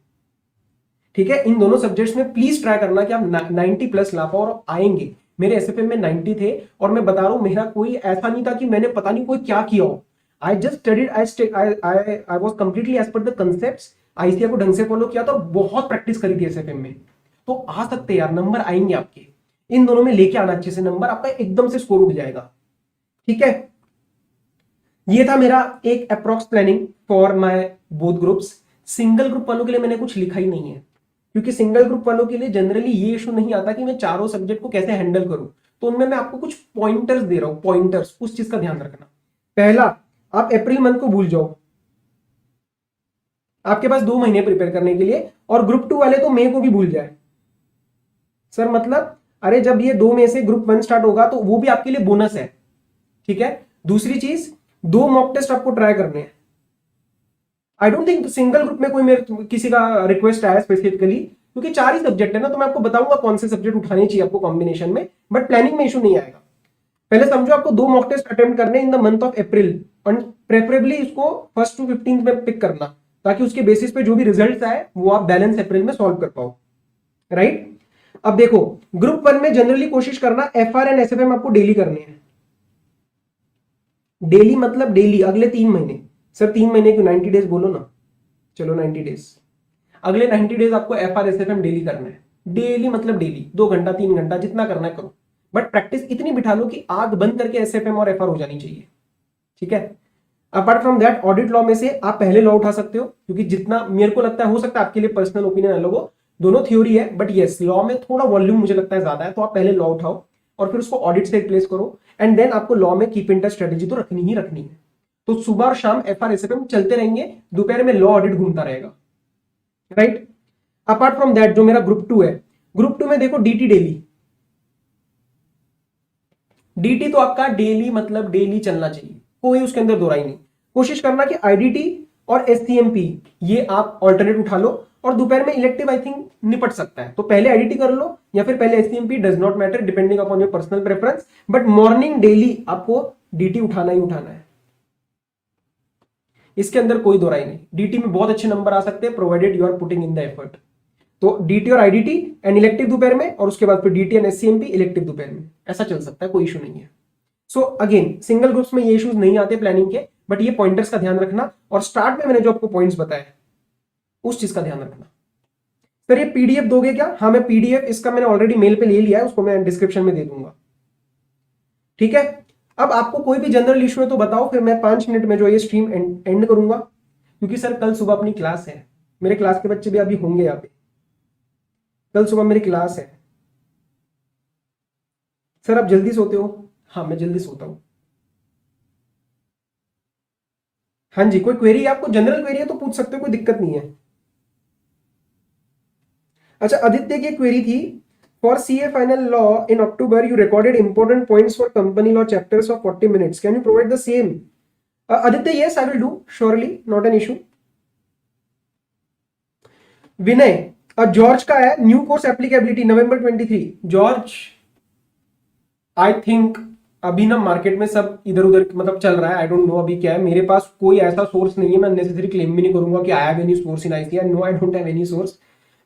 ठीक है। इन दोनों सब्जेक्ट्स में प्लीज ट्राई करना कि आप 90 प्लस ला पाओ, और आएंगे। मेरे एसएफएम में 90 थे, और मैं बता रहा हूं मेरा कोई ऐसा नहीं था कि मैंने पता नहीं कोई क्या किया हो, I just studied, I was completely as per the concepts, ICA को ढंग से फॉलो किया था, बहुत प्रैक्टिस करी थी एसएफएम में, तो आ सकते यार, नंबर आएंगे आपके। इन दोनों में लेके आना अच्छे से नंबर, आपका एकदम से स्कोर उठ जाएगा, ठीक है। ये था मेरा एक approx planning for my both groups. Single group वालों के लिए मैंने कुछ लिखा ही नहीं है, क्योंकि सिंगल ग्रुप वालों के लिए जनरली ये इशू नहीं आता कि मैं चारों सब्जेक्ट को कैसे हैंडल करूं, तो उनमें मैं आपको कुछ पॉइंटर्स दे रहा हूं, पॉइंटर्स, उस चीज का ध्यान रखना। पहला, आप अप्रैल मंथ को भूल जाओ, आपके पास 2 महीने प्रिपेयर करने के लिए, और ग्रुप 2 वाले तो मई को भी भूल जाए। सर मतलब अरे जब ये 2 मई से ग्रुप 1 स्टार्ट होगा तो वो भी आपके लिए बोनस है, ठीक है। दूसरी चीज, 2 मॉक टेस्ट आपको ट्राई करने हैं। आई डोंट थिंक सिंगल ग्रुप में कोई मेरे किसी का रिक्वेस्ट आया स्पेसिफिकली, क्योंकि 4 ही सब्जेक्ट है ना, तो मैं आपको बताऊंगा कौन से सब्जेक्ट उठाने चाहिए आपको कॉम्बिनेशन में, बट प्लानिंग में इशू नहीं आएगा। पहले समझो आपको 2 मॉक टेस्ट अटेम्प्ट करने इन द मंथ ऑफ अप्रैल, और प्रेफरेबली इसको 1st to 15th में पिक करना, ताकि उसके बेसिस पे जो भी रिजल्ट आए वो आप बैलेंस अप्रैल में सॉल्व कर पाओ, राइट। अब देखो, ग्रुप 1 में जनरली कोशिश करना एफआर एंड एसएफएम आपको डेली करने हैं, डेली मतलब डेली, अगले 3 महीने। सर 3 महीने क्यों, 90 डेज बोलो ना, चलो 90 डेज, अगले 90 डेज आपको एफआर एसएफएम डेली करना है। डेली मतलब डेली 2 घंटा 3 घंटा जितना करना है करो, बट प्रैक्टिस इतनी बिठा लो कि आग बंद करके एसएफएम और एफआर हो जानी चाहिए, ठीक है। Apart from that, audit law में से आप पहले लॉ उठा सकते हो, क्योंकि जितना मेरे को लगता है, हो सकता है आपके लिए पर्सनल ओपिनियन अलग हो, दोनों थ्योरी है, बट यस लॉ में थोड़ा वॉल्यूम मुझे लगता है ज्यादा है, तो आप पहले लॉ उठाओ और फिर उसको ऑडिट से रिप्लेस करो, एंड देन आपको लॉ में कीप इन टच स्ट्रेटेजी तो रखनी ही रखनी है। तो सुबह और शाम एफआर एसएफएम चलते रहेंगे, दोपहर में लॉ ऑडिट घूमता रहेगा, राइट। अपार्ट फ्रॉम दैट, जो मेरा ग्रुप 2 है, ग्रुप 2 में देखो डीटी डेली, डीटी तो आपका डेली मतलब डेली चलना चाहिए, कोई उसके अंदर दो राय नहीं। कोशिश करना कि आईडीटी और एससीएमपी ये आप ऑल्टरनेट उठा लो, और दोपहर में इलेक्टिव आई थिंक निपट सकता है, तो पहले आईडीटी कर लो या फिर पहले SCMP, does not matter depending upon your personal preference, but morning daily आपको डीटी उठाना ही उठाना है, इसके अंदर कोई दो राय नहीं। डीटी में बहुत अच्छे नंबर आ सकते हैं provided you are putting in the effort. तो डीटी और आईडीटी एंड इलेक्टिव दोपहर में, और उसके बाद फिर डीटी एंड एससीएमपी इलेक्टिव दोपहर में, ऐसा चल सकता है, कोई इशू नहीं है। सो अगेन सिंगल ग्रुप्स में ये इश्यूज नहीं आते प्लानिंग के, बट ये पॉइंटर्स का ध्यान रखना, और स्टार्ट में मैंने जो आपको पॉइंट्स बताए उस चीज का ध्यान रखना। सर ये पीडीएफ दोगे क्या? हाँ, मैं पीडीएफ इसका मैंने ऑलरेडी मेल पे ले लिया है, उसको मैं डिस्क्रिप्शन में दे दूंगा। ठीक है, अब आपको कोई भी जनरल इशू है तो बताओ, फिर मैं 5 मिनट में जो ये स्ट्रीम एंड करूंगा, क्योंकि सर कल सुबह अपनी क्लास है, मेरे क्लास के बच्चे भी अभी होंगे यहाँ पे, कल सुबह मेरी क्लास है। सर आप जल्दी सोते हो? हाँ मैं जल्दी सोता हूँ। हाँ जी, कोई क्वेरी है आपको? जनरल क्वेरी है तो पूछ सकते हो, कोई दिक्कत नहीं है। अच्छा, आदित्य की क्वेरी थी, for CA final law in October you recorded important points for company law chapters of 40 minutes, can you provide the same? Aditya yes I will do surely, not an issue. Vinay, George का है new course applicability November 23। George I think अभी ना market में सब इधर उधर मतलब चल रहा है, आई डोंट नो अभी क्या है, मेरे पास कोई ऐसा सोर्स नहीं है, मैं नेसेसरी क्लेम भी नहीं करूंगा कि I have any source in ICAI, no I don't have any source,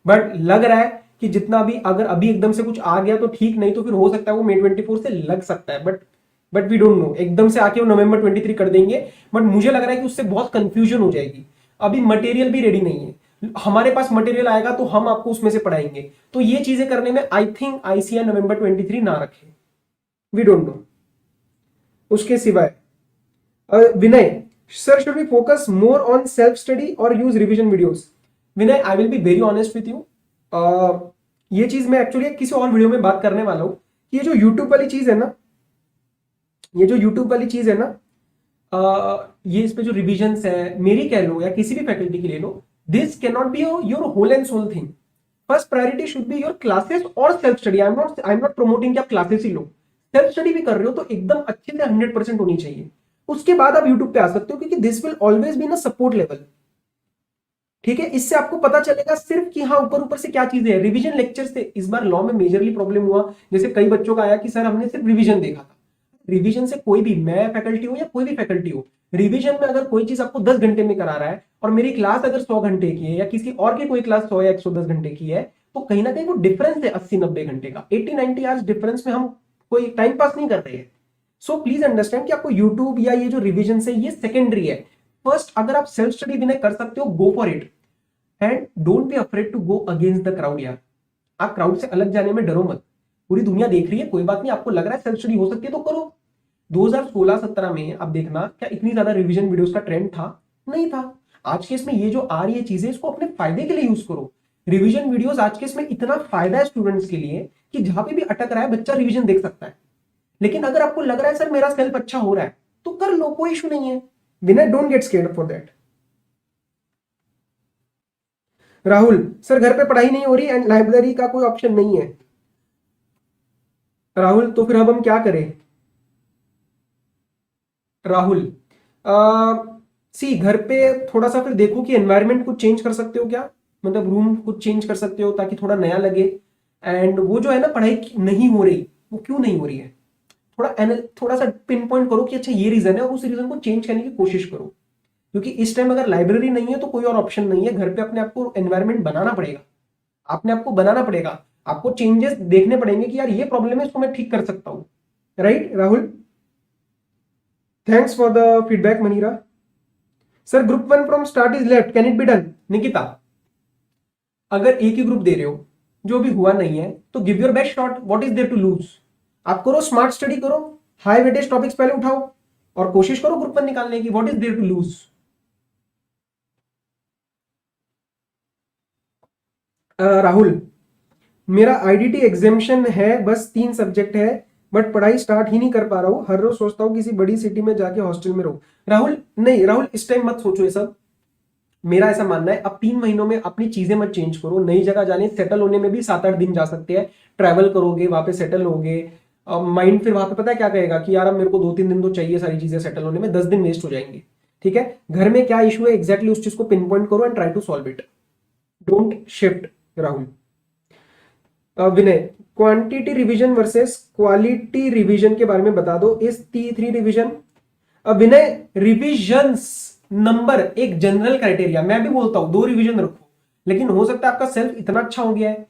but लग रहा है कि जितना भी अगर अभी एकदम से कुछ आ गया तो ठीक, नहीं तो फिर हो सकता है वो May 24 से लग सकता है, बट वी डोंट नो एकदम से आके वो November 23 कर देंगे, बट मुझे लग रहा है कि उससे बहुत कंफ्यूजन हो जाएगी। अभी मटेरियल भी रेडी नहीं है, हमारे पास मटेरियल आएगा तो हम आपको उसमें से पढ़ाएंगे, तो ये चीजें करने में आई थिंक आईसीआई November 23 ना रखे, वी डोंट नो। उसके सिवाय Vinay, sir should we focus more on self study और use revision videos? Vinay I will be very honest with you, ये चीज मैं एक्चुअली किसी और वीडियो में बात करने वाला हूं कि ये जो यूट्यूब वाली चीज है ना, ये जो यूट्यूब वाली चीज है ना, ये इस पे जो रिविजन्स है मेरी कह लो या किसी भी फैकल्टी की ले लो, this can not be your whole and soul thing. First priority should be your classes और self study. I am not promoting कि आप क्लासेस ही लो, सेल्फ स्टडी भी कर रहे हो तो एकदम अच्छे से 100% होनी चाहिए, उसके बाद आप यूट्यूब पे आ सकते हो, क्योंकि दिस विल ऑलवेज बी ना सपोर्ट लेवल। ठीक है, इससे आपको पता चलेगा सिर्फ कि हाँ ऊपर ऊपर से क्या चीजें है। रिवीजन लेक्चर से इस बार लॉ में मेजरली प्रॉब्लम हुआ, जैसे कई बच्चों का आया कि सर हमने सिर्फ रिवीजन देखा था। रिवीजन से कोई भी, मैं फैकल्टी हो या कोई भी फैकल्टी हो, रिवीजन में अगर कोई चीज आपको 10 घंटे में करा रहा है और मेरी क्लास अगर 100 घंटे की है या किसी और की कोई क्लास 100 या 110 घंटे की है, तो कहीं ना कहीं वो डिफरेंस है 80-90 घंटे का, 80-90 आवर्स डिफरेंस में हम कोई टाइम पास नहीं कर रहे हैं। सो प्लीज अंडरस्टैंड कि आपको यूट्यूब या ये जो रिवीजन है ये सेकेंडरी है। फर्स्ट अगर आप सेल्फ स्टडी भी नहीं कर सकते हो, go for it and don't be afraid to go against the crowd. यार आप क्राउड से अलग जाने में डरो मत, पूरी दुनिया देख रही है, कोई बात नहीं, आपको लग रहा है सेल्फ स्टडी हो सकती है तो करो। 2016-17 में आप देखना क्या इतनी ज्यादा रिवीजन वीडियोस का ट्रेंड था? नहीं था। आज के इसमें ये जो आ रही है चीजें, इसको अपने फायदे के लिए यूज करो। रिवीजन वीडियोस आज के इसमें इतना फायदा है स्टूडेंट्स के लिए कि जहां पे भी अटक रहा है बच्चा रिवीजन देख सकता है। लेकिन अगर आपको लग रहा है सर मेरा सेल्फ अच्छा हो रहा है तो कर लो, कोई इशू नहीं है। Winner don't get scared for that. Rahul, sir घर पे पढ़ाई नहीं हो रही एंड लाइब्रेरी का कोई ऑप्शन नहीं है। राहुल तो फिर अब हम क्या करें? राहुल सी घर पे थोड़ा सा फिर देखो कि एनवायरनमेंट कुछ चेंज कर सकते हो क्या, मतलब रूम कुछ चेंज कर सकते हो ताकि थोड़ा नया लगे। एंड वो जो है ना पढ़ाई नहीं हो रही, वो क्यों नहीं हो रही है, थोड़ा सा पिन पॉइंट करो कि अच्छा ये रीजन है और उस रीजन को चेंज करने की कोशिश करो। क्योंकि इस टाइम अगर लाइब्रेरी नहीं है तो कोई और ऑप्शन नहीं है, घर पे अपने आपको एनवायरनमेंट बनाना पड़ेगा, आपने आपको बनाना पड़ेगा, आपको चेंजेस देखने पड़ेंगे कि यार ये प्रॉब्लम है, इसको मैं ठीक कर सकता हूं। Right Rahul, thanks for the feedback Manira. Sir group 1 from start is left, can it be done? Nikita, अगर एक ही ग्रुप दे रहे हो जो भी हुआ नहीं है तो give your best shot, what is there to lose. आप करो स्मार्ट स्टडी करो, हाई वेटेज टॉपिक्स पहले उठाओ और कोशिश करो ग्रुप 1 निकालने की, what is there to lose. Rahul, मेरा आईडीटी एग्जामिशन है, बस 3 सब्जेक्ट है, बट पढ़ाई स्टार्ट ही नहीं कर पा रहा हूँ, हर रोज सोचता हूँ किसी बड़ी सिटी में जाके हॉस्टल में रहूं। राहुल नहीं, राहुल इस टाइम मत सोचो ये सब, मेरा ऐसा मानना है अब 3 महीनों में अपनी चीजें मत चेंज करो। नई जगह जाने सेटल होने में भी 7-8 दिन जा सकते हैं, ट्रैवल करोगे वहां पे सेटल होगे, माइंड फिर वहां पे पता है क्या कहेगा कि यार अब मेरे को 2-3 दिन तो चाहिए सारी चीजें सेटल होने में, 10 दिन वेस्ट हो जाएंगे। ठीक है, घर में क्या इशू है एग्जैक्टली उस चीज को पिन पॉइंट करो and try to solve it, don't shift. Rahul Vinay, quantity revision versus quality revision के बारे में बता दो, इस T3 revision. Vinay revisions number एक जनरल क्राइटेरिया, मैं भी बोलता हूं 2 रिवीजन रखो, लेकिन हो सकता है आपका सेल्फ इतना अच्छा हो गया है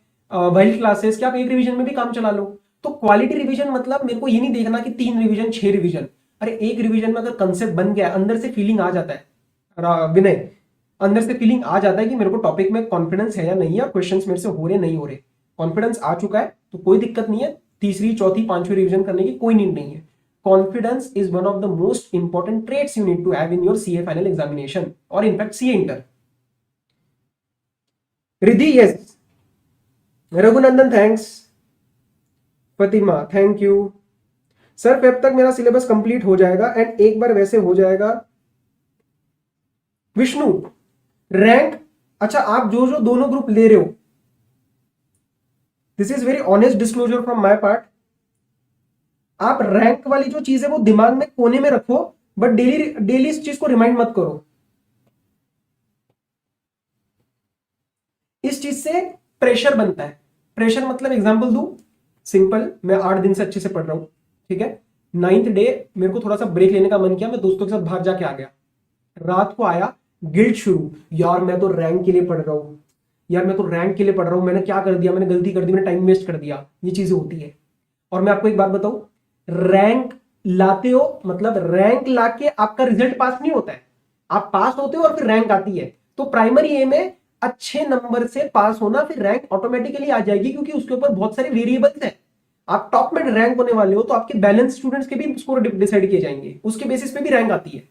वाइल्ड क्लासेस कि आप एक रिवीजन में भी काम चला लो, तो क्वालिटी रिवीजन मतलब मेरे को ये नहीं देखना कि 3 रिवीजन 6 रिवीजन, अरे एक रिवीजन में अगर कंसेप्ट बन गया, अंदर से फीलिंग आ जाता है विनय, अंदर से फीलिंग आ जाता है कि मेरे को टॉपिक में कॉन्फिडेंस है या नहीं है, क्वेश्चंस मेरे से हो रहे नहीं हो रहे, कॉन्फिडेंस आ चुका है तो कोई दिक्कत नहीं है, तीसरी चौथी पांचवी रिवीजन करने की कोई नीड नहीं है। Confidence is one of the most important traits you need to have in your CA final examination और in fact CA inter. Riddhi yes, Raghunandan thanks, Fatima thank you. Sir Feb तक मेरा सिलेबस कंप्लीट हो जाएगा एंड एक बार वैसे हो जाएगा। विष्णु रैंक, अच्छा आप जो जो दोनों ग्रुप ले रहे हो, this is very honest disclosure from my part, आप रैंक वाली जो चीज है वो दिमाग में कोने में रखो, बट डेली डेली इस चीज को रिमाइंड मत करो। इस चीज से प्रेशर बनता है। प्रेशर मतलब एग्जांपल दूं, सिंपल, मैं 8 दिन से अच्छे से पढ़ रहा हूं, ठीक है, 9th डे मेरे को थोड़ा सा ब्रेक लेने का मन किया, मैं दोस्तों के साथ बाहर जाके आ गया, रात को आया गिल्ट शुरू, यार मैं तो रैंक के लिए पढ़ रहा हूं, यार मैं तो रैंक के लिए पढ़ रहा हूं, मैंने क्या कर दिया, मैंने गलती कर दी, मैंने टाइम वेस्ट कर दिया, ये चीजें होती है। और मैं आपको एक बात बताऊं, रैंक लाते हो मतलब रैंक लाके आपका रिजल्ट पास नहीं होता है, आप पास होते हो और फिर रैंक आती है। तो प्राइमरी एम है अच्छे नंबर से पास होना, फिर रैंक ऑटोमेटिकली आ जाएगी क्योंकि उसके ऊपर बहुत सारे वेरिएबल्स हैं। आप टॉप में रैंक होने वाले हो तो आपके बैलेंस स्टूडेंट्स के भी स्कोर डिसाइड किए जाएंगे, उसके बेसिस पे भी रैंक आती है,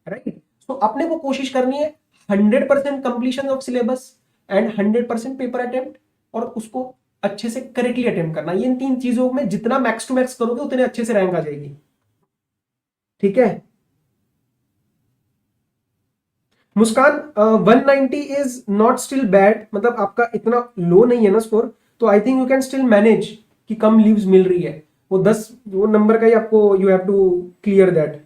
राइट। तो अपने को कोशिश करनी है 100% completion of syllabus and 100% paper attempt, और उसको अच्छे से करेक्टली अटेम्प्ट करना। ये इन 3 चीजों में जितना मैक्स टू मैक्स करोगे उतने अच्छे से रैंक आ जाएगी, ठीक है। मुस्कान 190 इज नॉट स्टिल बैड, मतलब आपका इतना लो नहीं है ना स्कोर, तो I think you can still manage कि कम लीव्स मिल रही है, वो 10 वो नंबर का ही आपको you have to clear that.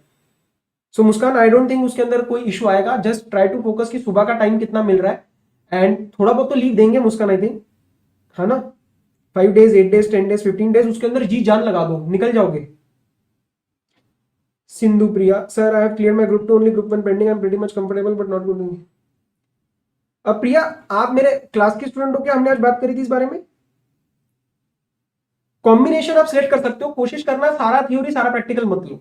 So Muskan I don't think उसके अंदर कोई इशू आएगा, जस्ट ट्राई टू फोकस कि सुबह का टाइम कितना मिल रहा है, एंड थोड़ा बहुत तो लीव देंगे मुस्कान आई थिंक, है ना, 5 days 8 days 10 days 15 days, उसके अंदर जी जान लगा दो, निकल जाओगे। Sindhu Priya sir I have clear my group 2 only group 1 pending, I am pretty much comfortable but not good. अब प्रिया आप मेरे क्लास के स्टूडेंट हो क्या, हमने आज बात करी थी इस बारे में। कॉम्बिनेशन आप सिलेक्ट कर सकते हो, कोशिश करना सारा थ्योरी सारा प्रैक्टिकल मत लो,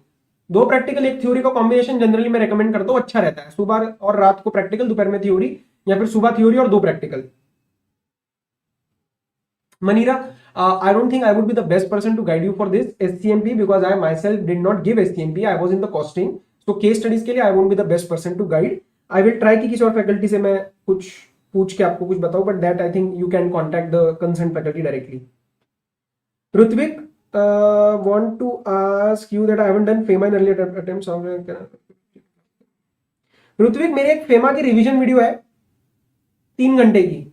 2 प्रैक्टिकल 1 थ्योरी का कॉम्बिनेशन जनरली मैं रेकमेंड करता हूं, अच्छा रहता है, सुबह और रात को प्रैक्टिकल, दोपहर में थ्योरी, या फिर सुबह थ्योरी और 2 practical. Manira, I don't think I would be the best person to guide you for this SCMP because I myself did not give SCMP. I was in the costing. So case studies के लिए I won't be the best person to guide. I will try कि किसी और faculty से मैं कुछ पूछ के आपको कुछ बताऊं, but that I think you can contact the concerned faculty directly. Rutvik, want to ask you that I haven't done FEMA in earlier attempts. Ritwik मेरे एक फेमा की रिवीजन वीडियो है 3 घंटे की,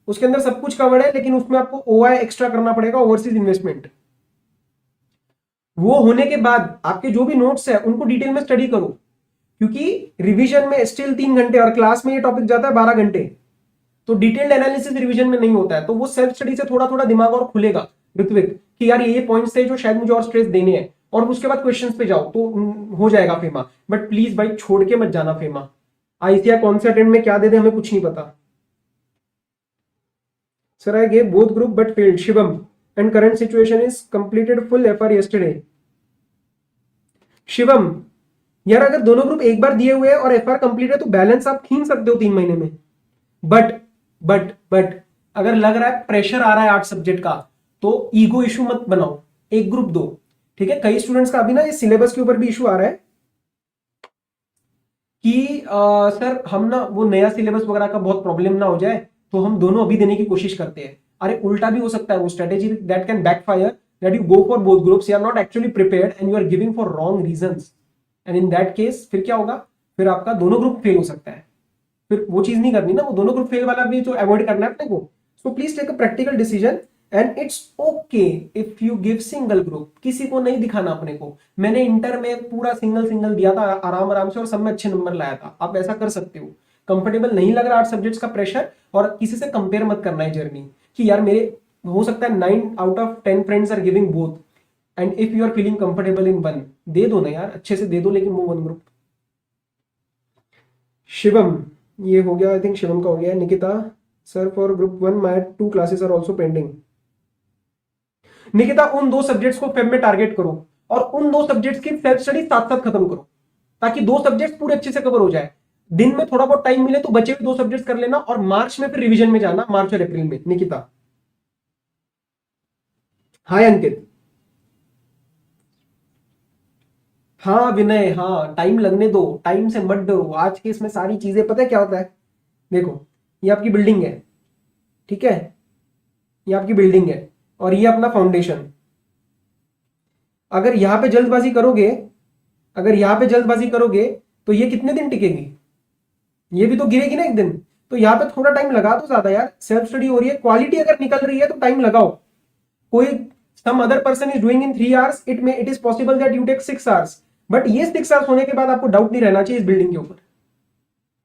उसके अंदर सब कुछ कवर्ड है, लेकिन उसमें आपको ओआई एक्स्ट्रा करना पड़ेगा, ओवरसीज इन्वेस्टमेंट। वो होने के बाद आपके जो भी नोट्स है उनको डिटेल में स्टडी करो, क्योंकि रिवीजन में स्टिल 3 घंटे और क्लास में ये टॉपिक जाता है 12 घंटे, तो डिटेल्ड एनालिसिस रिवीजन में नहीं होता है, तो वो सेल्फ स्टडी से थोड़ा थोड़ा दिमाग और खुलेगा ऋत्विक कि यार ये पॉइंट्स थे जो शायद मुझे और स्ट्रेस देने हैं, और उसके बाद क्वेश्चंस पे जाओ तो हो जाएगा फेमा। बट प्लीज भाई छोड़ के मत जाना फेमा, आईसीआर कौन से अटेम्प्ट में क्या दे दे हमें कुछ नहीं पता। Sir, I gave both group but failed. Shivam, and current situation is completed full FR yesterday. Shivam, यार अगर दोनों ग्रुप एक बार दिए हुए हैं और एफआर कंप्लीट है तो बैलेंस आप खींच सकते हो 3 महीने में। बट अगर लग रहा है प्रेशर आ रहा है 8 सब्जेक्ट का, तो ईगो इशू मत बनाओ, एक ग्रुप दो, ठीक है। कई स्टूडेंट्स का अभी ना ये सिलेबस के ऊपर भी इशू आ रहा है कि सर हम ना वो नया सिलेबस वगैरह का बहुत प्रॉब्लम ना हो जाए, तो हम दोनों अभी देने की कोशिश करते हैं। अरे उल्टा भी हो सकता है, वो strategy that can backfire, that you go for both groups, you are not actually prepared and you are giving for wrong reasons, and in that case फिर क्या होगा, फिर आपका दोनों ग्रुप फेल हो सकता है। फिर वो चीज नहीं करनी ना, वो दोनों ग्रुप फेल वाला भी तो अवॉइड करना है अपने को। So please take a practical decision and it's okay if you give single group, किसी को नहीं दिखाना अपने को। मैंने इंटर में पूरा सिंगल दिया था आराम आराम से और सब में अच्छे नंबर लाया था, आप ऐसा कर सकते हो। कंफर्टेबल नहीं लग रहा 8 सब्जेक्ट्स का प्रेशर, और किसी से कंपेयर मत करना है जर्नी कि यार मेरे हो सकता है 9 out of 10 friends are giving both, and if you are feeling comfortable in one, दे दो ना यार, अच्छे से दे दो, लेकिन वो 1 ग्रुप। शिवम, ये हो गया, आई थिंक शिवम का हो गया। Nikita, sir for group 1 my 2 classes are also pending. Nikita उन 2 सब्जेक्ट्स को फेब में टारगेट करो और उन 2 सब्जेक्ट्स की सेल्फ स्टडी साथ साथ खत्म करो, ताकि 2 सब्जेक्ट्स पूरे अच्छे से कवर हो जाए। दिन में थोड़ा बहुत टाइम मिले तो बचे हुए 2 सब्जेक्ट्स कर लेना और मार्च में फिर रिवीजन में जाना, मार्च और अप्रैल में। निकिता, हाय अंकित, हाँ विनय, हाँ टाइम लगने दो, टाइम से मत डरो। आज के इसमें सारी चीजें पता है क्या होता है, देखो ये आपकी बिल्डिंग है, ठीक है, ये आपकी बिल्डिंग है और ये अपना फाउंडेशन। अगर यहां पे जल्दबाजी करोगे, अगर यहां पे जल्दबाजी करोगे तो ये कितने दिन टिकेगी, ये भी तो गिरेगी ना एक दिन। तो यहां पे थोड़ा टाइम लगा दो ज्यादा यार, सेल्फ स्टडी हो रही है, क्वालिटी अगर निकल रही है तो टाइम लगाओ। कोई some other person is doing in 3 hours, it is possible that you take 6 hours, but ये 6 आवर्स होने के बाद आपको डाउट नहीं रहना चाहिए इस बिल्डिंग के ऊपर,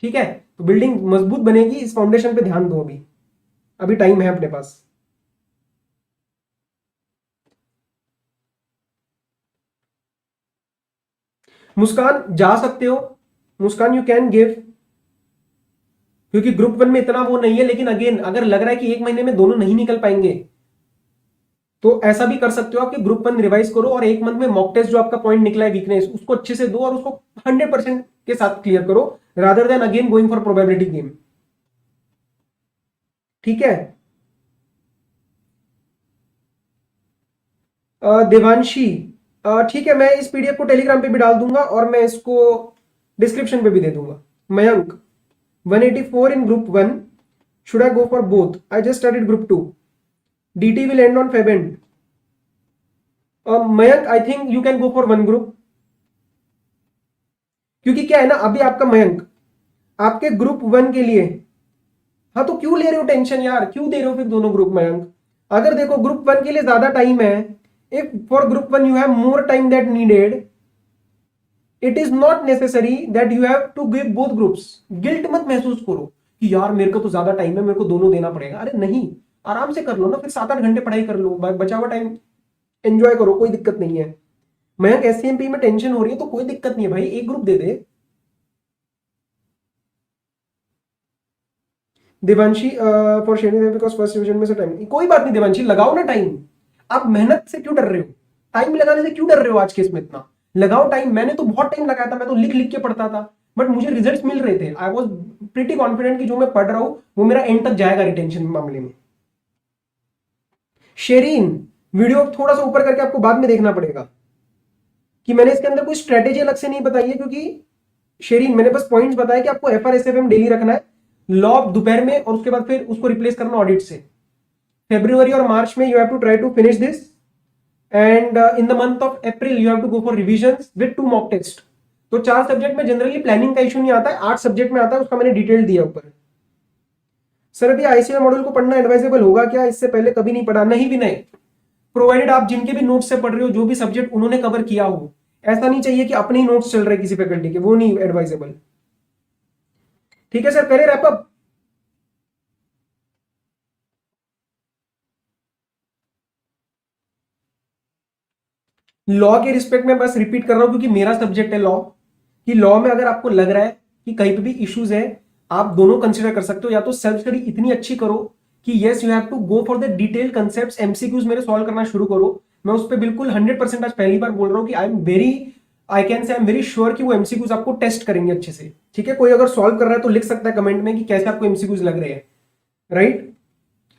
ठीक है। तो बिल्डिंग मजबूत बनेगी, इस फाउंडेशन पे ध्यान दो, अभी अभी टाइम है अपने पास। मुस्कान जा सकते हो, मुस्कान यू कैन गिव, क्योंकि ग्रुप 1 में इतना वो नहीं है, लेकिन अगेन अगर लग रहा है कि 1 महीने में दोनों नहीं निकल पाएंगे तो ऐसा भी कर सकते हो आप कि ग्रुप 1 रिवाइज करो और 1 मंथ में मॉक टेस्ट जो आपका पॉइंट निकला है वीकनेस उसको अच्छे से दो और उसको 100% के साथ क्लियर करो, rather than again going for probability game, ठीक है। देवांशी, ठीक है, मैं इस पीडीएफ को टेलीग्राम पे भी डाल दूंगा और मैं इसको डिस्क्रिप्शन पे भी दे दूंगा। Mayank, 184 in group 1, should I go for both? I just started group 2, DT will end on Feb end. Mayank, I think you can go for one group, क्योंकि क्या है ना, अभी आपका मयंक आपके ग्रुप 1 के लिए, हाँ तो क्यों ले रहे हो टेंशन यार, क्यों दे रहे हो फिर दोनों ग्रुप मयंक। अगर देखो ग्रुप 1 के लिए ज्यादा टाइम है, if for group 1 you have more time that needed, it is not necessary that you have to give both groups. Guilt मत महसूस करो कि यार मेरे को तो ज्यादा टाइम है, मेरे को दोनों देना पड़ेगा। अरे नहीं, आराम से कर लो ना, फिर 7-8 घंटे पढ़ाई कर लो, बचा हुआ टाइम एंजॉय करो, कोई दिक्कत नहीं है। मयंक एससीएमपी में टेंशन हो रही है तो कोई दिक्कत नहीं है भाई, एक group they they. Devanshi, for sharing because first division में से टाइम, कोई बात नहीं देवांशी, लगाओ ना टाइम। आप मेहनत से क्यों डर रहे हो, टाइम लगाने से क्यों डर रहे हो, आज के इसमें इतना लगाओ टाइम। मैंने तो बहुत टाइम लगाया था, मैं तो लिख लिख के पढ़ता था, बट मुझे रिजल्ट्स मिल रहे थे। आई वॉज प्रीटी कॉन्फिडेंट कि जो मैं पढ़ रहा हूं वो मेरा एंड तक जाएगा रिटेंशन मामले में। शेरीन, वीडियो थोड़ा सा ऊपर करके आपको बाद में देखना पड़ेगा कि मैंने इसके अंदर कोई स्ट्रेटेजी अलग से नहीं बताई है, क्योंकि शेरीन मैंने बस पॉइंट्स बताया कि आपको एफआरएसएफएम डेली रखना है, लॉ दोपहर में, और उसके बाद फिर उसको रिप्लेस करना ऑडिट से। फेब्रुवरी और मार्च में you have to try to finish this, and in the month of April you have to go for revisions with 2 mock test. तो 4 सब्जेक्ट में जनरली प्लानिंग का इशू नहीं आता है, 8 सब्जेक्ट में आता है, उसका मैंने डिटेल दिया ऊपर। सर अभी आईसीएम मॉडल को पढ़ना एडवाइजेबल होगा क्या, इससे पहले कभी नहीं पढ़ा? नहीं भी नहीं, प्रोवाइडेड आप जिनके भी नोट्स से पढ़ रहे हो, जो भी सब्जेक्ट उन्होंने कवर किया हो, ऐसा नहीं चाहिए कि अपने ही नोट्स चल रहे किसी फैकल्टी के, वो नहीं एडवाइजेबल। ठीक है सर, करें रैप अप। लॉ के रिस्पेक्ट में बस रिपीट कर रहा हूं क्योंकि मेरा सब्जेक्ट है लॉ, कि लॉ में अगर आपको लग रहा है कि कहीं पे भी इश्यूज है, आप दोनों कंसीडर कर सकते हो। या तो सेल्फ स्टडी इतनी अच्छी करो कि yes you have to go for the detail concepts, MCQs मेरे सॉल्व करना शुरू करो। मैं उस पर बिल्कुल 100% आज पहली बार बोल रहा हूं कि I can say I am very sure कि वो एमसीक्यूज आपको टेस्ट करेंगे अच्छे से। ठीक है, कोई अगर सॉल्व कर रहा है तो लिख सकता है कमेंट में कि कैसे आपको एमसीक्यूज लग रहे हैं, राइट।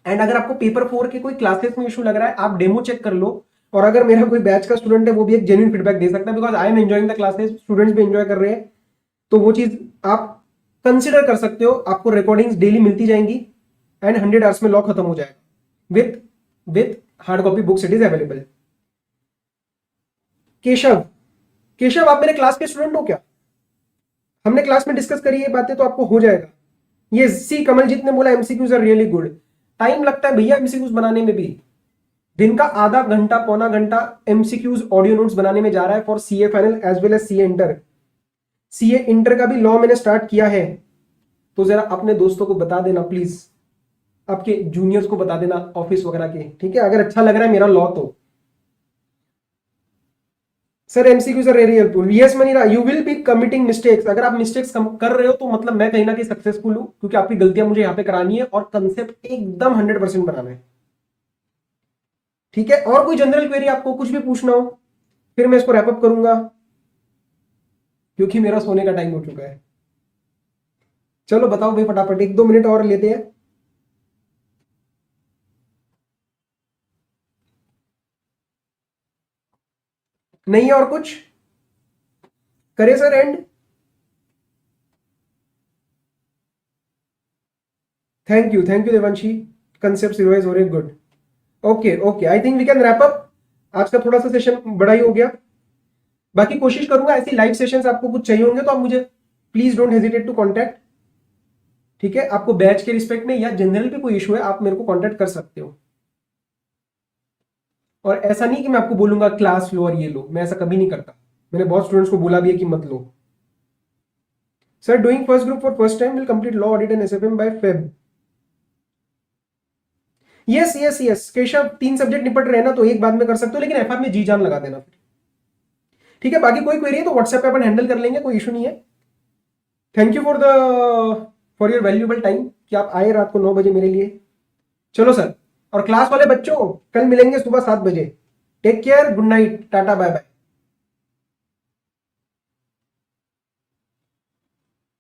एंड अगर आपको पेपर 4 के कोई क्लासेस में इशू लग रहा है, आप डेमो चेक कर लो, और अगर मेरा कोई बैच का स्टूडेंट है वो भी एक जेन्युइन फीडबैक दे सकता है, because I am enjoying the classes, students भी एंजॉय कर रहे हैं, तो वो चीज आप कंसिडर कर सकते हो। आपको रिकॉर्डिंग्स डेली मिलती जाएंगी एंड 100 आवर्स में लॉ खत्म हो जाएगा with hard copy books, it is available. Keshav, Keshav आप मेरे क्लास के स्टूडेंट हो क्या? हमने क्लास में डिस्कस करी ये बातें, तो आपको हो जाएगा। ये सी कमलजीत ने बोला MCQs are really good. Time लगता है भैया एमसीक्यूज बनाने में भी, दिन का आधा घंटा पौना घंटा एमसीक्यूज ऑडियो नोट्स बनाने में जा रहा है for CA final as well as CA inter. CA inter का भी लॉ मैंने स्टार्ट किया है, तो जरा अपने दोस्तों को बता देना प्लीज, आपके जूनियर्स को बता देना ऑफिस वगैरह के, ठीक है, अगर अच्छा लग रहा है मेरा लॉ तो। Sir MCQs are very helpful, yes Manira, you will be committing mistakes. अगर आप मिस्टेक्स कर रहे हो तो मतलब मैं कहीं ना कहीं सक्सेसफुल हूं, क्योंकि आपकी गलतियां मुझे यहां पे करानी है और कंसेप्ट एकदम 100% बनाना है। ठीक है, और कोई जनरल क्वेरी आपको कुछ भी पूछना हो फिर मैं इसको रैपअप करूंगा, क्योंकि मेरा सोने का टाइम हो चुका है। चलो बताओ भाई फटाफट, 1-2 मिनट और लेते हैं। नहीं है और कुछ? करे sir and? Thank you Devanshi, concept revise हो रहे, good. Okay okay, I think we can wrap up. आज का थोड़ा सा सेशन बड़ा ही हो गया। बाकी कोशिश करूंगा ऐसी लाइव सेशंस आपको कुछ चाहिए होंगे तो आप मुझे please don't hesitate to contact. ठीक है, आपको बैच के रिस्पेक्ट में या जनरल भी कोई इशू है आप मेरे को कॉन्टैक्ट कर सकते हो। और ऐसा नहीं कि मैं आपको बोलूंगा क्लास लो और ये लो, मैं ऐसा कभी नहीं करता। मैंने बहुत स्टूडेंट्स को बोला भी है कि मत लो। Sir doing first group for first time will complete law audit and SFM by Feb. Yes yes yes Keshav, 3 subject निपट रहे हैं ना तो एक बाद में कर सकते हो, लेकिन एफआर में जी जान लगा देना फिर। ठीक है, बाकी कोई क्वेरी है तो व्हाट्सएप पे अपन हैंडल कर लेंगे, कोई इशू नहीं है। Thank you for your valuable time कि आप आए रात को 9 बजे मेरे लिए। चलो सर, और क्लास वाले बच्चों कल मिलेंगे सुबह 7 बजे। Take care, good night, tata bye bye.